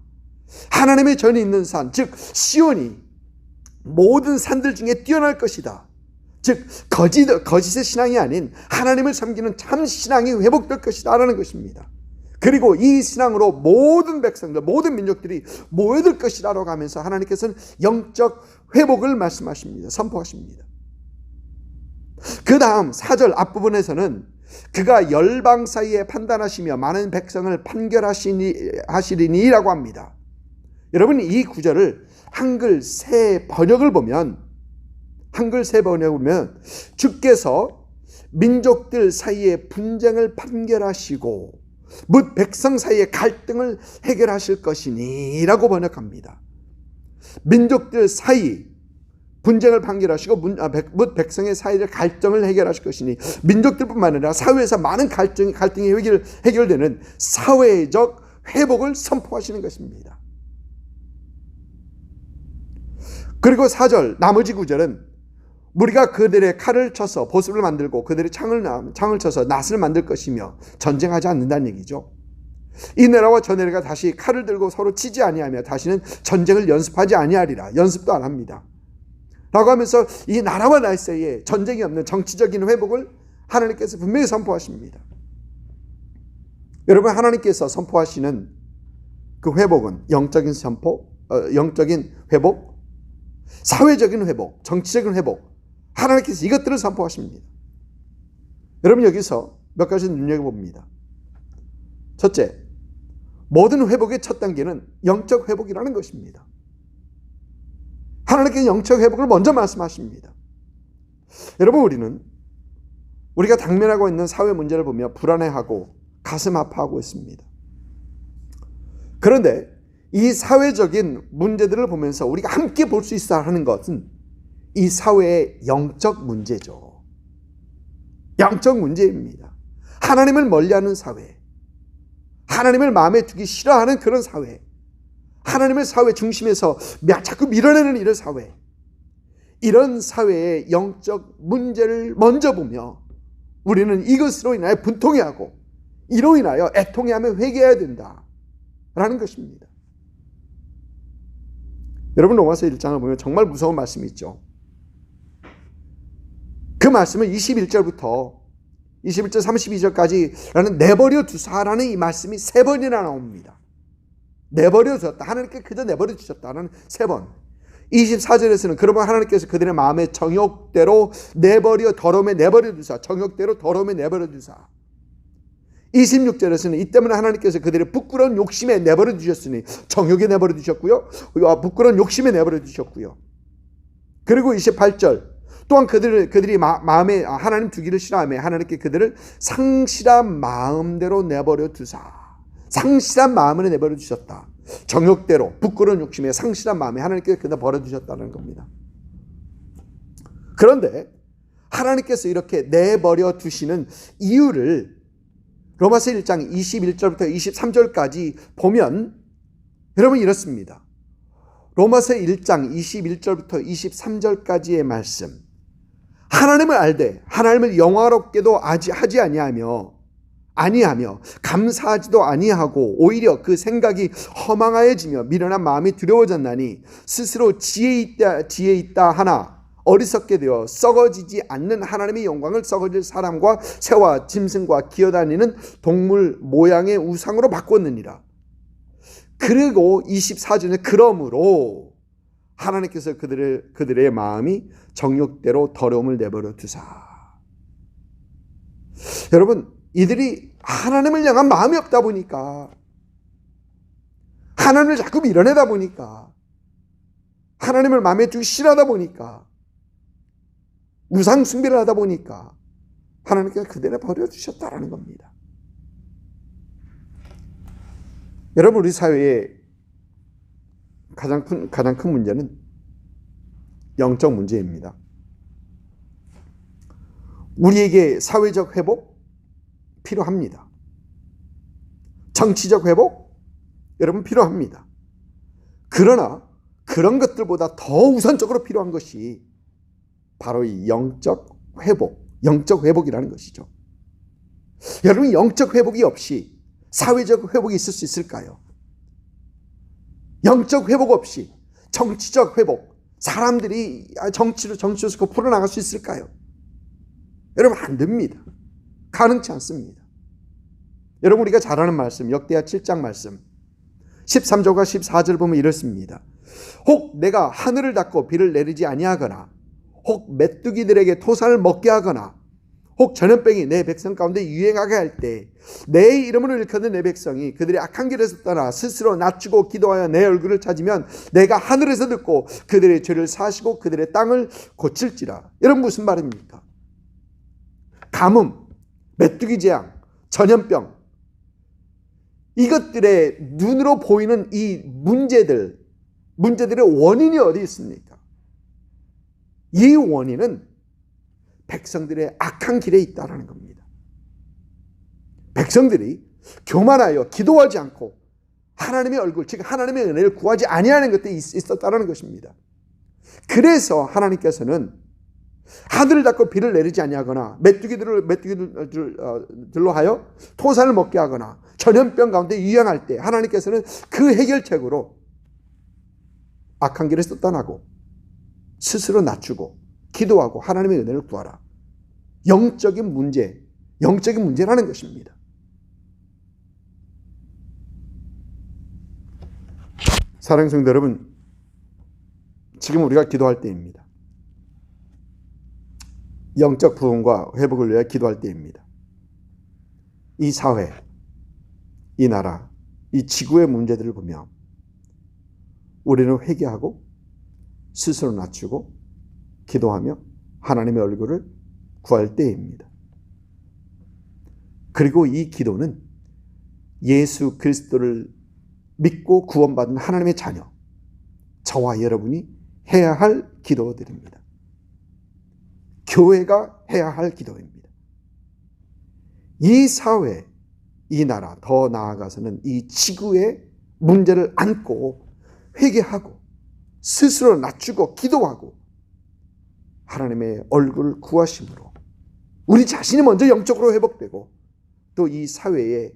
하나님의 전이 있는 산, 즉 시온이 모든 산들 중에 뛰어날 것이다. 즉 거짓의 신앙이 아닌 하나님을 섬기는 참 신앙이 회복될 것이다 라는 것입니다. 그리고 이 신앙으로 모든 백성들, 모든 민족들이 모여들 것이라고 하면서 하나님께서는 영적 회복을 말씀하십니다. 선포하십니다. 그 다음 4절 앞부분에서는 그가 열방 사이에 판단하시며 많은 백성을 판결하시리니라고 합니다. 여러분 이 구절을 한글 새 번역을 보면 주께서 민족들 사이에 분쟁을 판결하시고 뭇 백성 사이의 갈등을 해결하실 것이니 라고 번역합니다. 민족들 사이 분쟁을 판결하시고 뭇 백성의 사이의 갈등을 해결하실 것이니 민족들뿐만 아니라 사회에서 많은 갈등이 해결되는 사회적 회복을 선포하시는 것입니다. 그리고 4절 나머지 구절은 우리가 그들의 칼을 쳐서 보습을 만들고 그들의 창을 쳐서 낫을 만들 것이며 전쟁하지 않는다는 얘기죠. 이 나라와 저 나라가 다시 칼을 들고 서로 치지 아니하며 다시는 전쟁을 연습하지 아니하리라. 연습도 안 합니다. 라고 하면서 이 나라와 나라 사이에 전쟁이 없는 정치적인 회복을 하나님께서 분명히 선포하십니다. 여러분 하나님께서 선포하시는 그 회복은 영적인 회복, 사회적인 회복, 정치적인 회복, 하나님께서 이것들을 선포하십니다. 여러분 여기서 몇 가지 눈여겨봅니다. 첫째, 모든 회복의 첫 단계는 영적 회복이라는 것입니다. 하나님께서 영적 회복을 먼저 말씀하십니다. 여러분 우리가 당면하고 있는 사회 문제를 보며 불안해하고 가슴 아파하고 있습니다. 그런데 이 사회적인 문제들을 보면서 우리가 함께 볼 수 있어 하는 것은 이 사회의 영적 문제죠. 영적 문제입니다. 하나님을 멀리하는 사회, 하나님을 마음에 두기 싫어하는 그런 사회, 하나님을 사회 중심에서 자꾸 밀어내는 이런 사회, 이런 사회의 영적 문제를 먼저 보며 우리는 이것으로 인하여 분통해하고 이로 인하여 애통해하며 회개해야 된다라는 것입니다. 여러분 로마서 1장을 보면 정말 무서운 말씀이 있죠. 그 말씀은 21절 32절까지라는 내버려 두사라는 이 말씀이 3번이나 나옵니다. 내버려 두었다. 하나님께 그저 내버려 두셨다는 3번. 24절에서는 그러면 하나님께서 그들의 마음의 정욕대로 더러움에 내버려 두사. 정욕대로 더러움에 내버려 두사. 26절에서는 이 때문에 하나님께서 그들의 부끄러운 욕심에 내버려 두셨으니 정욕에 내버려 두셨고요. 부끄러운 욕심에 내버려 두셨고요. 그리고 28절 또한 그들이 마음에 하나님 두기를 싫어하며 하나님께 그들을 상실한 마음대로 내버려 두사. 상실한 마음을 내버려 두셨다. 정욕대로 부끄러운 욕심에 상실한 마음에 하나님께 그들 버려 두셨다는 겁니다. 그런데 하나님께서 이렇게 내버려 두시는 이유를 로마서 1장 21절부터 23절까지 보면 여러분 이렇습니다. 로마서 1장 21절부터 23절까지의 말씀. 하나님을 알되 하나님을 영화롭게도 하지 아니하며 감사하지도 아니하고 오히려 그 생각이 허망하여지며 미련한 마음이 두려워졌나니 스스로 지혜 있다 하나 어리석게 되어 썩어지지 않는 하나님의 영광을 썩어질 사람과 새와 짐승과 기어다니는 동물 모양의 우상으로 바꿨느니라. 그리고 24절에 그러므로 하나님께서 그들의 마음이 정욕대로 더러움을 내버려 두사. 여러분 이들이 하나님을 향한 마음이 없다 보니까 하나님을 자꾸 밀어내다 보니까 하나님을 마음에 두기 싫어하다 보니까 우상 숭배를 하다 보니까 하나님께서 그들을 버려주셨다라는 겁니다. 여러분, 우리 사회의 가장 큰 문제는 영적 문제입니다. 우리에게 사회적 회복 필요합니다. 정치적 회복 여러분 필요합니다. 그러나 그런 것들보다 더 우선적으로 필요한 것이 바로 이 영적 회복이라는 것이죠. 여러분, 영적 회복이 없이 사회적 회복이 있을 수 있을까요? 영적 회복 없이 정치적 회복, 사람들이 정치로서 풀어나갈 수 있을까요? 여러분, 안 됩니다. 가능치 않습니다. 여러분, 우리가 잘 아는 말씀, 역대하 7장 말씀 13절과 14절 보면 이렇습니다. 혹 내가 하늘을 닫고 비를 내리지 아니하거나, 혹 메뚜기들에게 토산을 먹게 하거나, 혹 전염병이 내 백성 가운데 유행하게 할 때 내 이름으로 일컫는 내 백성이 그들의 악한 길에서 떠나 스스로 낮추고 기도하여 내 얼굴을 찾으면 내가 하늘에서 듣고 그들의 죄를 사하시고 그들의 땅을 고칠지라. 여러분, 무슨 말입니까? 가뭄, 메뚜기 재앙, 전염병, 이것들의 눈으로 보이는 이 문제들의 원인이 어디 있습니까? 이 원인은 백성들의 악한 길에 있다는 겁니다. 백성들이 교만하여 기도하지 않고 하나님의 얼굴, 즉 하나님의 은혜를 구하지 아니하는 것들이 있었다는 것입니다. 그래서 하나님께서는 하늘을 닫고 비를 내리지 아니하거나 메뚜기들로 하여 토산을 먹게 하거나 전염병 가운데 유행할 때 하나님께서는 그 해결책으로 악한 길에서 떠나고 스스로 낮추고 기도하고 하나님의 은혜를 구하라. 영적인 문제라는 것입니다. 사랑하는 성도 여러분, 지금 우리가 기도할 때입니다. 영적 부흥과 회복을 위해 기도할 때입니다. 이 사회, 이 나라, 이 지구의 문제들을 보며 우리는 회개하고 스스로 낮추고 기도하며 하나님의 얼굴을 구할 때입니다. 그리고 이 기도는 예수 그리스도를 믿고 구원받은 하나님의 자녀, 저와 여러분이 해야 할 기도들입니다. 교회가 해야 할 기도입니다. 이 사회, 이 나라, 더 나아가서는 이 지구의 문제를 안고 회개하고 스스로 낮추고 기도하고 하나님의 얼굴을 구하심으로 우리 자신이 먼저 영적으로 회복되고 또 이 사회의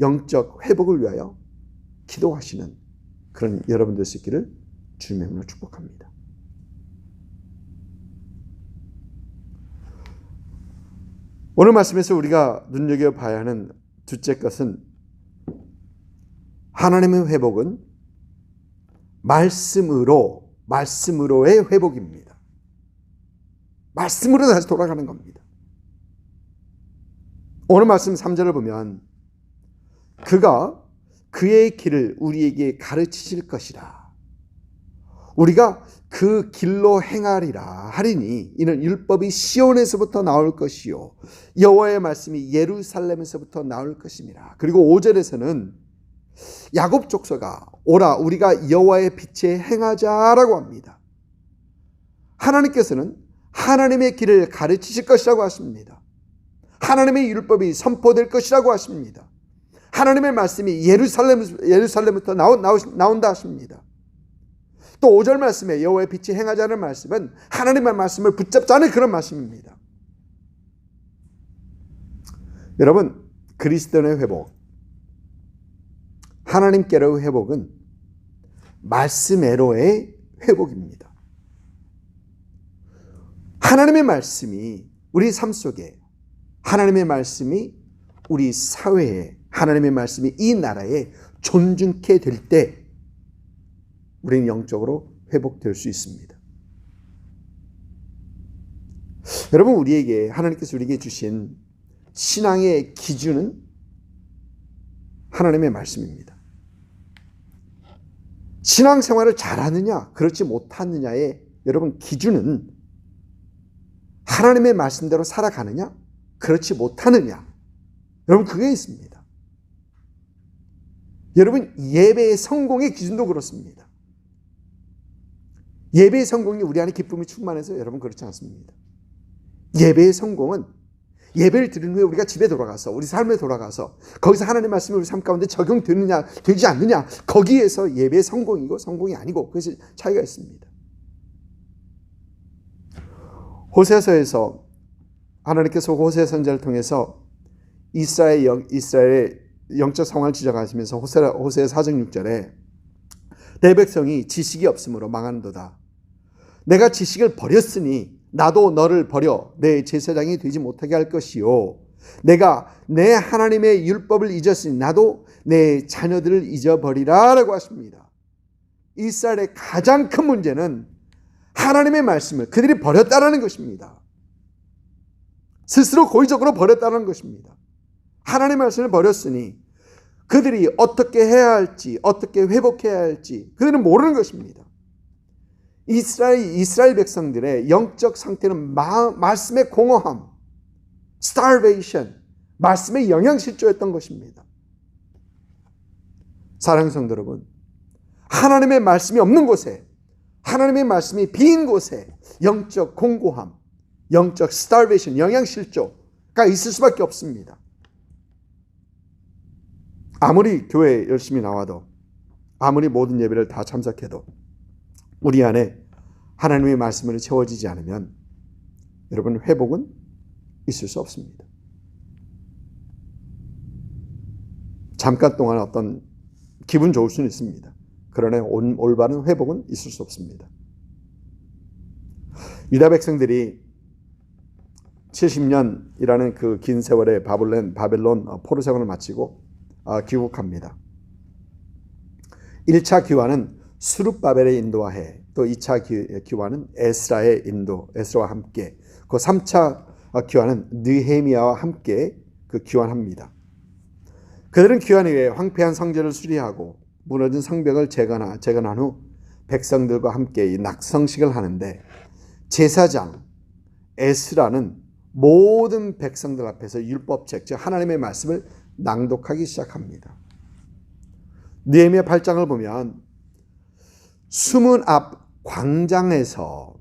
영적 회복을 위하여 기도하시는 그런 여러분들 수 있기를 주님의 이름으로 축복합니다. 오늘 말씀에서 우리가 눈여겨봐야 하는 둘째 것은 하나님의 회복은 말씀으로의 회복입니다. 말씀으로 다시 돌아가는 겁니다. 오늘 말씀 3절을 보면 그가 그의 길을 우리에게 가르치실 것이라. 우리가 그 길로 행하리라 하리니 이는 율법이 시온에서부터 나올 것이요 여호와의 말씀이 예루살렘에서부터 나올 것임이라. 그리고 5절에서는 야곱 족속아 오라 우리가 여호와의 빛에 행하자라고 합니다. 하나님께서는 하나님의 길을 가르치실 것이라고 하십니다. 하나님의 율법이 선포될 것이라고 하십니다. 하나님의 말씀이 예루살렘부터 나온다 하십니다. 또 5절 말씀에 여호와의 빛이 행하자는 말씀은 하나님의 말씀을 붙잡자는 그런 말씀입니다. 여러분, 그리스도의 회복, 하나님께로의 회복은 말씀외로의 회복입니다. 하나님의 말씀이 우리 삶 속에, 하나님의 말씀이 우리 사회에, 하나님의 말씀이 이 나라에 존중케 될 때 우리는 영적으로 회복될 수 있습니다. 여러분, 하나님께서 우리에게 주신 신앙의 기준은 하나님의 말씀입니다. 신앙생활을 잘하느냐 그렇지 못하느냐의 여러분 기준은 하나님의 말씀대로 살아가느냐 그렇지 못하느냐, 여러분 그게 있습니다. 여러분, 예배의 성공의 기준도 그렇습니다. 예배의 성공이 우리 안에 기쁨이 충만해서 여러분 그렇지 않습니다. 예배의 성공은 예배를 드린 후에 우리가 집에 돌아가서 우리 삶에 돌아가서 거기서 하나님의 말씀이 우리 삶 가운데 적용되느냐 되지 않느냐, 거기에서 예배의 성공이고 성공이 아니고, 그것이 차이가 있습니다. 호세서에서 하나님께서 호세 선지자를 통해서 이스라엘의 영적 상황을 지적하시면서 호세 4장 6절에 내 백성이 지식이 없으므로 망하는도다. 내가 지식을 버렸으니 나도 너를 버려 내 제사장이 되지 못하게 할 것이요, 내가 내 하나님의 율법을 잊었으니 나도 내 자녀들을 잊어버리라 라고 하십니다. 이스라엘의 가장 큰 문제는 하나님의 말씀을 그들이 버렸다라는 것입니다. 스스로 고의적으로 버렸다는 것입니다. 하나님의 말씀을 버렸으니 그들이 어떻게 해야 할지, 어떻게 회복해야 할지 그들은 모르는 것입니다. 이스라엘 백성들의 영적 상태는 말씀의 공허함, starvation, 말씀의 영양실조였던 것입니다. 사랑하는 성도 여러분, 하나님의 말씀이 없는 곳에, 하나님의 말씀이 빈 곳에 영적 공고함, 영적 starvation, 영양실조가 있을 수밖에 없습니다. 아무리 교회에 열심히 나와도, 아무리 모든 예배를 다 참석해도 우리 안에 하나님의 말씀으로 채워지지 않으면 여러분, 회복은 있을 수 없습니다. 잠깐 동안 어떤 기분 좋을 수는 있습니다. 그러나 올바른 회복은 있을 수 없습니다. 유다 백성들이 70년이라는 그 긴 세월의 바벨론 포로 생활을 마치고 귀국합니다. 1차 귀환은 수룹바벨의 인도하에, 또 2차 귀환은 에스라와 함께, 그 3차 귀환은 느헤미야와 함께 그 귀환합니다. 그들은 귀환 이후에 황폐한 성전을 수리하고 무너진 성벽을 재건한 후 백성들과 함께 이 낙성식을 하는데, 제사장 에스라는 모든 백성들 앞에서 율법책, 즉 하나님의 말씀을 낭독하기 시작합니다. 느헤미야 8장을 보면 수문 앞 광장에서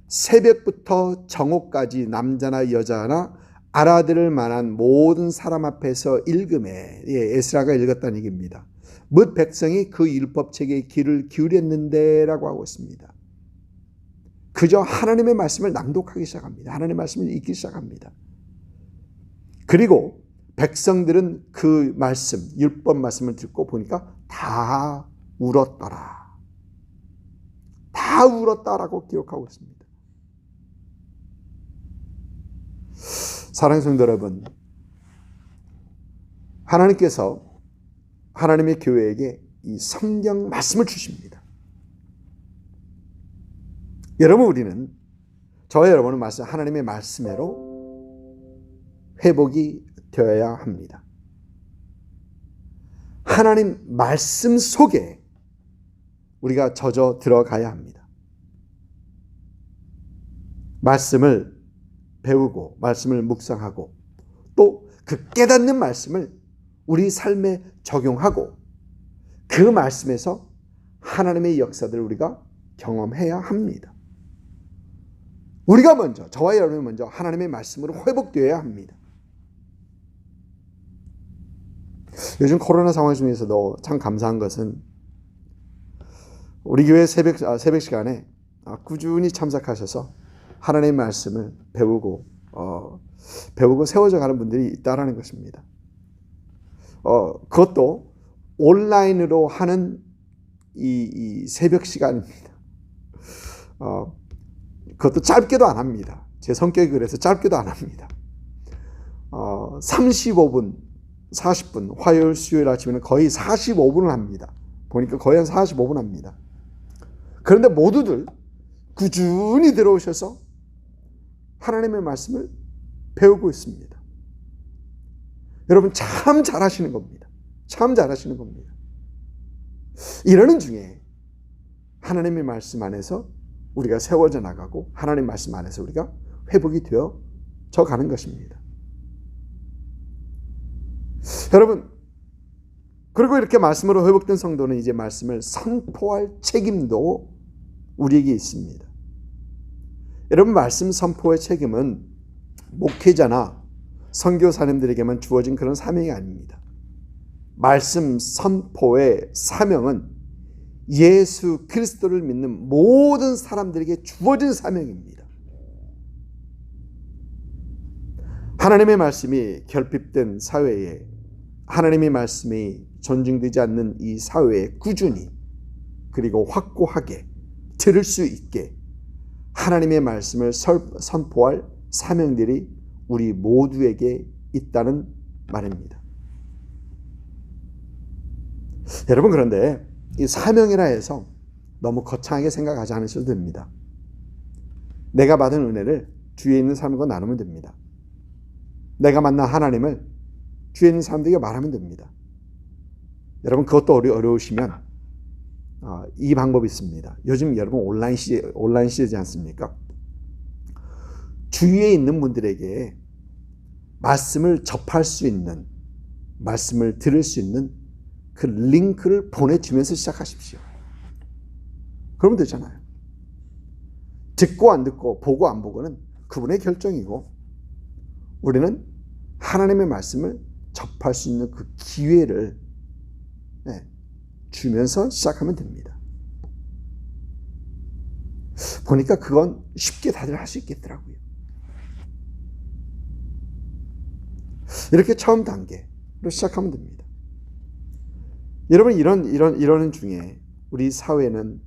새벽부터 정오까지 남자나 여자나 알아들을 만한 모든 사람 앞에서 읽음에, 에스라가 읽었다는 얘기입니다. 뭇 백성이 그 율법책에 귀를 기울였는데 라고 하고 있습니다. 그저 하나님의 말씀을 낭독하기 시작합니다. 하나님의 말씀을 읽기 시작합니다. 그리고 백성들은 그 말씀, 율법 말씀을 듣고 보니까 다 울었더라. 다 울었다라고 기록하고 있습니다. 사랑하는 성도 여러분, 하나님께서 하나님의 교회에게 이 성경 말씀을 주십니다. 여러분, 우리는, 저와 여러분은 하나님의 말씀으로 회복이 되어야 합니다. 하나님 말씀 속에 우리가 젖어 들어가야 합니다. 말씀을 배우고 말씀을 묵상하고 또 그 깨닫는 말씀을 우리 삶에 적용하고 그 말씀에서 하나님의 역사들을 우리가 경험해야 합니다. 우리가 먼저, 저와 여러분이 먼저 하나님의 말씀으로 회복되어야 합니다. 요즘 코로나 상황 중에서도 참 감사한 것은 우리 교회 새벽 시간에 꾸준히 참석하셔서 하나님의 말씀을 배우고 세워져 가는 분들이 있다라는 것입니다. 그것도 온라인으로 하는 이 새벽 시간입니다. 그것도 짧게도 안 합니다. 제 성격이 그래서 짧게도 안 합니다. 35분, 40분, 화요일, 수요일 아침에는 거의 45분을 합니다. 보니까 거의 한 45분 합니다. 그런데 모두들 꾸준히 들어오셔서 하나님의 말씀을 배우고 있습니다. 여러분, 참 잘하시는 겁니다. 참 잘하시는 겁니다. 이러는 중에 하나님의 말씀 안에서 우리가 세워져 나가고 하나님의 말씀 안에서 우리가 회복이 되어져 가는 것입니다. 여러분, 그리고 이렇게 말씀으로 회복된 성도는 이제 말씀을 선포할 책임도 우리에게 있습니다. 여러분, 말씀 선포의 책임은 목회자나 선교사님들에게만 주어진 그런 사명이 아닙니다. 말씀 선포의 사명은 예수 그리스도를 믿는 모든 사람들에게 주어진 사명입니다. 하나님의 말씀이 결핍된 사회에, 하나님의 말씀이 존중되지 않는 이 사회에 꾸준히 그리고 확고하게 들을 수 있게 하나님의 말씀을 선포할 사명들이 우리 모두에게 있다는 말입니다. 여러분, 그런데 이 사명이라 해서 너무 거창하게 생각하지 않으셔도 됩니다. 내가 받은 은혜를 주위에 있는 사람과 나누면 됩니다. 내가 만난 하나님을 주위에 있는 사람들에게 말하면 됩니다. 여러분, 그것도 어려우시면 이 방법이 있습니다. 요즘 여러분 온라인 시대지 않습니까? 주위에 있는 분들에게 말씀을 접할 수 있는, 말씀을 들을 수 있는 그 링크를 보내주면서 시작하십시오. 그러면 되잖아요. 듣고 안 듣고 보고 안 보고는 그분의 결정이고, 우리는 하나님의 말씀을 접할 수 있는 그 기회를 주면서 시작하면 됩니다. 보니까 그건 쉽게 다들 할 수 있겠더라고요. 이렇게 처음 단계로 시작하면 됩니다. 여러분, 이런 중에 우리 사회는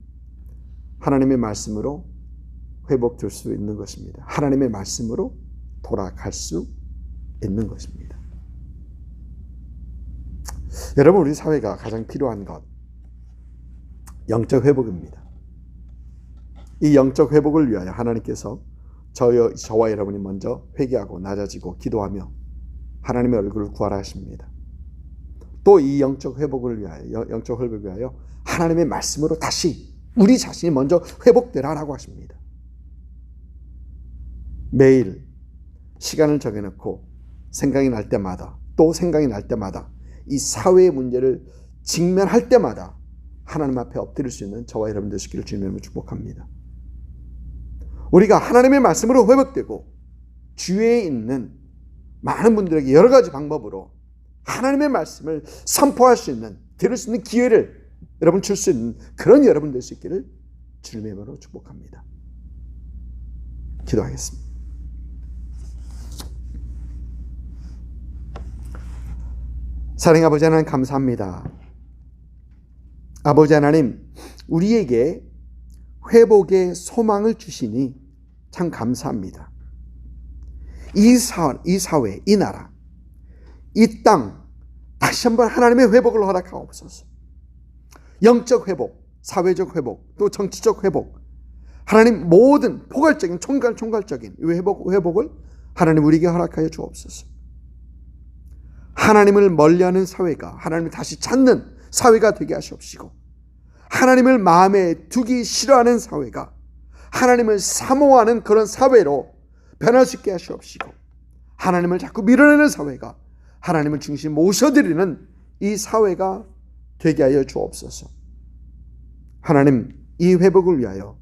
하나님의 말씀으로 회복될 수 있는 것입니다. 하나님의 말씀으로 돌아갈 수 있는 것입니다. 여러분, 우리 사회가 가장 필요한 것, 영적 회복입니다. 이 영적 회복을 위하여 하나님께서 저와 여러분이 먼저 회개하고 낮아지고 기도하며 하나님의 얼굴을 구하라 하십니다. 또 이 영적 회복을 위하여 하나님의 말씀으로 다시 우리 자신이 먼저 회복되라라고 하십니다. 매일 시간을 정해놓고 생각이 날 때마다, 또 생각이 날 때마다 이 사회의 문제를 직면할 때마다 하나님 앞에 엎드릴 수 있는 저와 여러분 되시기를 주님으로 축복합니다. 우리가 하나님의 말씀으로 회복되고 주위에 있는 많은 분들에게 여러 가지 방법으로 하나님의 말씀을 선포할 수 있는, 들을 수 있는 기회를 여러분 줄 수 있는 그런 여러분 될 수 있기를 주님의 이름으로 축복합니다. 기도하겠습니다. 사랑하는 아버지 하나님, 감사합니다. 아버지 하나님, 우리에게 회복의 소망을 주시니 참 감사합니다. 이 사회, 이 나라, 이 땅 다시 한번 하나님의 회복을 허락하옵소서. 영적 회복, 사회적 회복, 또 정치적 회복, 하나님 모든 포괄적인 총괄적인 회복을 하나님 우리에게 허락하여 주옵소서. 하나님을 멀리하는 사회가 하나님을 다시 찾는 사회가 되게 하시옵시고, 하나님을 마음에 두기 싫어하는 사회가 하나님을 사모하는 그런 사회로 변할 수 있게 하시옵시고, 하나님을 자꾸 밀어내는 사회가 하나님을 중심 모셔드리는 이 사회가 되게 하여 주옵소서. 하나님, 이 회복을 위하여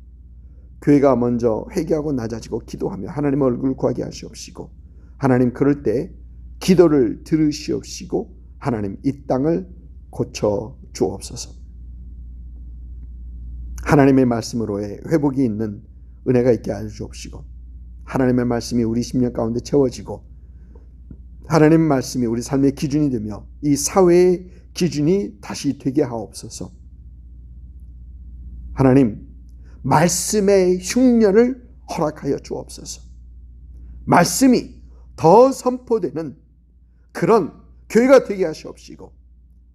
교회가 먼저 회개하고 낮아지고 기도하며 하나님의 얼굴을 구하게 하시옵시고, 하나님 그럴 때 기도를 들으시옵시고 하나님 이 땅을 고쳐 주옵소서. 하나님의 말씀으로의 회복이 있는 은혜가 있게 하여 주옵시고, 하나님의 말씀이 우리 심령 가운데 채워지고, 하나님의 말씀이 우리 삶의 기준이 되며 이 사회의 기준이 다시 되게 하옵소서. 하나님, 말씀의 흉년을 허락하여 주옵소서. 말씀이 더 선포되는 그런 교회가 되게 하시옵시고,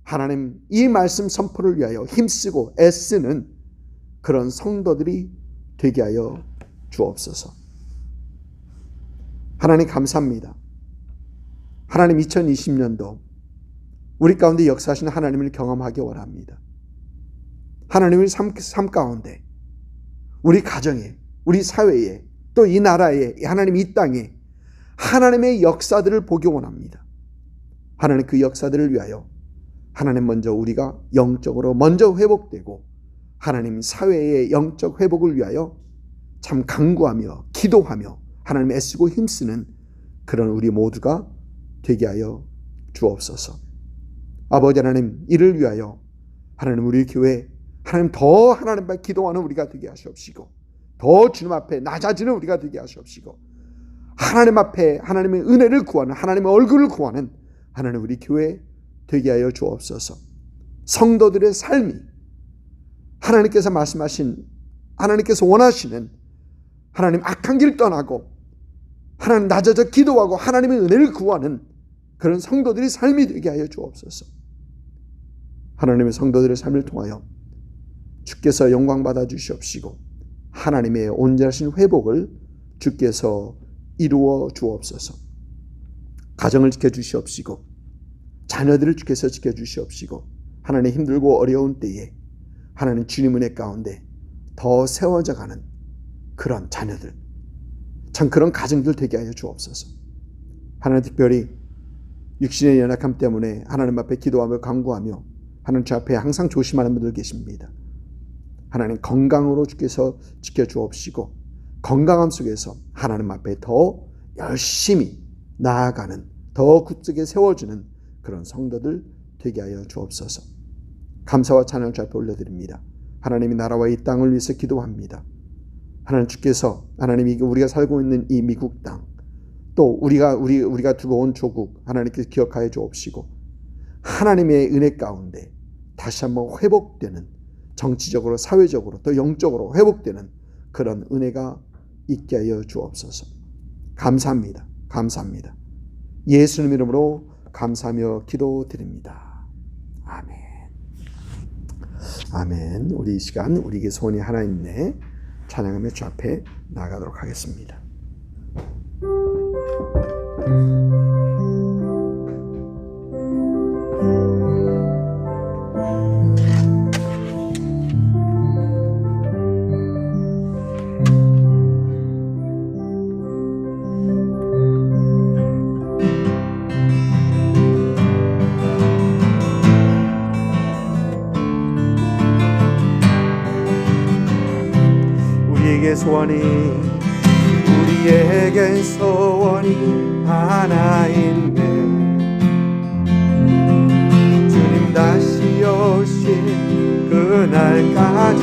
하나님 이 말씀 선포를 위하여 힘쓰고 애쓰는 그런 성도들이 되게 하여 주옵소서. 하나님 감사합니다. 하나님 2020년도 우리 가운데 역사하시는 하나님을 경험하기 원합니다. 하나님의 삶 가운데, 우리 가정에, 우리 사회에, 또 이 나라에, 하나님 이 땅에 하나님의 역사들을 보기 원합니다. 하나님 그 역사들을 위하여 하나님 먼저 우리가 영적으로 먼저 회복되고 하나님 사회의 영적 회복을 위하여 참 간구하며 기도하며 하나님 애쓰고 힘쓰는 그런 우리 모두가 되게 하여 주옵소서. 아버지 하나님, 이를 위하여 하나님 우리 교회 하나님 더 하나님 앞에 기도하는 우리가 되게 하시옵시고 더 주님 앞에 낮아지는 우리가 되게 하시옵시고 하나님 앞에 하나님의 은혜를 구하는 하나님의 얼굴을 구하는 하나님 우리 교회 되게 하여 주옵소서. 성도들의 삶이 하나님께서 말씀하신 하나님께서 원하시는 하나님 악한 길 떠나고 하나님 낮아져 기도하고 하나님의 은혜를 구하는 그런 성도들의 삶이 되게 하여 주옵소서. 하나님의 성도들의 삶을 통하여 주께서 영광 받아 주시옵시고 하나님의 온전하신 회복을 주께서 이루어 주옵소서. 가정을 지켜주시옵시고 자녀들을 주께서 지켜주시옵시고 하나님 힘들고 어려운 때에 하나님 주님 은혜 가운데 더 세워져 가는 그런 자녀들, 참 그런 가정들 되게 하여 주옵소서. 하나님 특별히 육신의 연약함 때문에 하나님 앞에 기도하며 간구하며 하나님 주 앞에 항상 조심하는 분들 계십니다. 하나님 건강으로 주께서 지켜주옵시고 건강함 속에서 하나님 앞에 더 열심히 나아가는 더 굳게 세워주는 그런 성도들 되게 하여 주옵소서. 감사와 찬양을 주 앞에 올려드립니다. 하나님의 나라와 이 땅을 위해서 기도합니다. 하나님 주께서 하나님이 우리가 살고 있는 이 미국 땅 또 우리가 두고 온 조국 하나님께서 기억하여 주옵시고 하나님의 은혜 가운데 다시 한번 회복되는 정치적으로 사회적으로 또 영적으로 회복되는 그런 은혜가 있게 하여 주옵소서. 감사합니다. 감사합니다. 예수님 이름으로 감사하며 기도드립니다. 아멘. 아멘. 우리 이 시간 우리에게 소원이 하나 있네 찬양하며 주 앞에 나가도록 하겠습니다. 우리에게 소원이 하나 있네. 주님 다시 오실 그날까지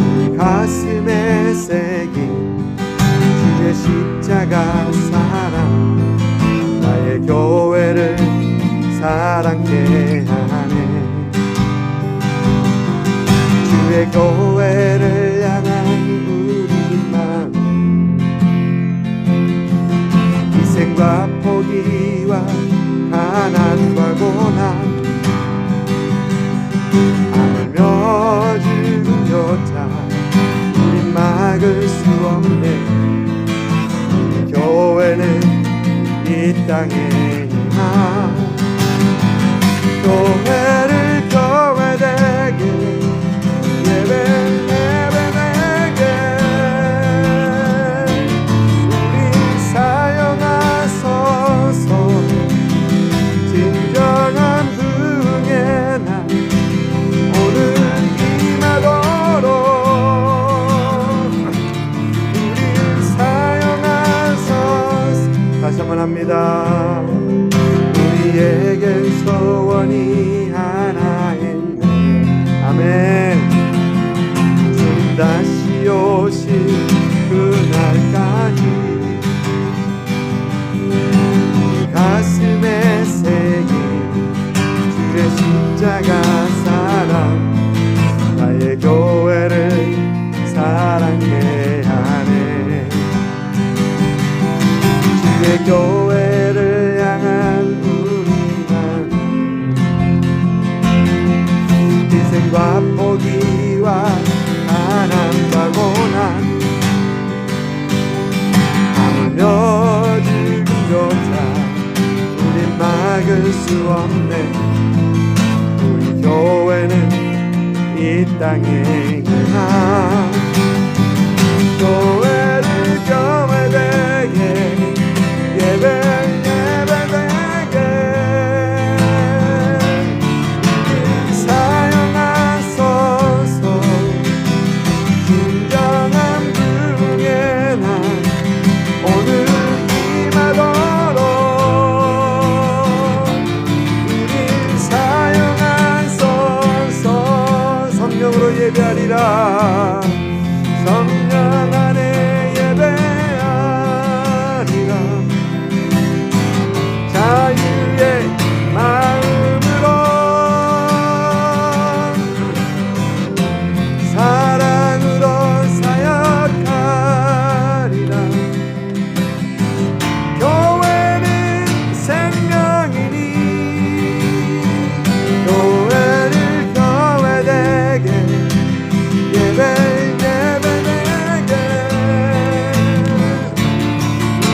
우리 가슴에 새긴 주의 십자가 사랑 나의 교회를 사랑케 하네. 주의 교회를 향한 우리 마음 희생과 포기와 가난과 고난 하물며 죽음조차 우리 막을 수 없네. 우리 교회는 이 땅에 있나 교회를 교회되게 예배되게 우리 사용하소서. 진정한 부흥의 날 오늘 임하도록 우리 사용하소서. 다시 한번 합니다. 우리에겐 소원이 하나 있네. 아멘. 다시 오실 그날까지 가슴에 새긴 주의 십자가 사랑 나의 교회를 사랑케 하네. 주의 교회를 향한 우리 마음 희생과 포기와 가난과 고난 하물며 죽음조차 우리 막을 수 없네. 우리 교회는 이 땅에 있나 교회를 교회되게 예배되게 성령으로 예배하리라. 성령 안에 예배하리라. 자유의 마음으로 사랑으로 사역하리라. 교회는 생명이니 교회를 교회되게 예배되게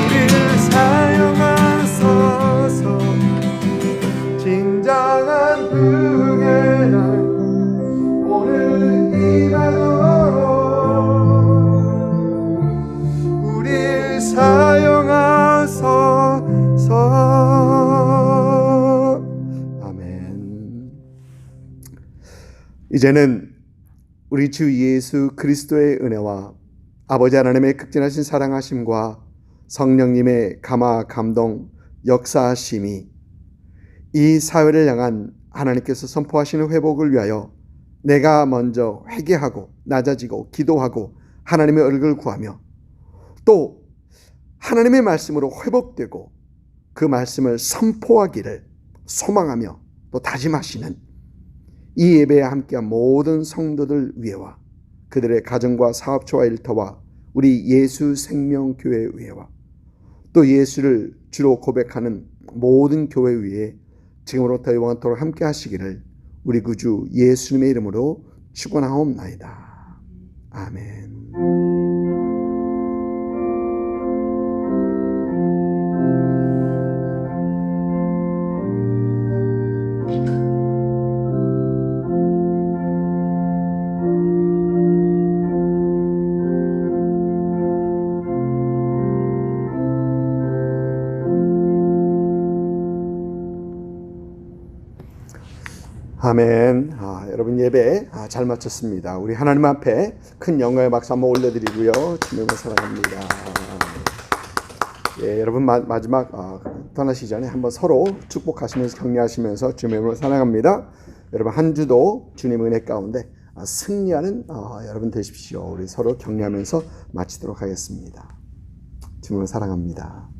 우리를 사용하소서. 진정한 그의 날 오늘 이 밤으로 우리를 사용하소서. 아멘. 이제는 우리 주 예수 그리스도의 은혜와 아버지 하나님의 극진하신 사랑하심과 성령님의 감화 감동 역사하심이 이 사회를 향한 하나님께서 선포하시는 회복을 위하여 내가 먼저 회개하고 낮아지고 기도하고 하나님의 얼굴을 구하며 또 하나님의 말씀으로 회복되고 그 말씀을 선포하기를 소망하며 또 다짐하시는 이 예배에 함께한 모든 성도들 위에와 그들의 가정과 사업처와 일터와 우리 예수 생명교회 위에와 또 예수를 주로 고백하는 모든 교회 위에 지금으로부터 영원토록 함께 하시기를 우리 구주 예수님의 이름으로 축원하옵나이다. 아멘. 아멘. 여러분 예배 잘 마쳤습니다. 우리 하나님 앞에 큰 영광의 박수 한번 올려드리고요. 주님을 사랑합니다. 예, 여러분 마지막 떠나시기 전에 한번 서로 축복하시면서 격려하시면서 주님을 사랑합니다. 여러분 한 주도 주님 은혜 가운데 승리하는 여러분 되십시오. 우리 서로 격려하면서 마치도록 하겠습니다. 주님을 사랑합니다.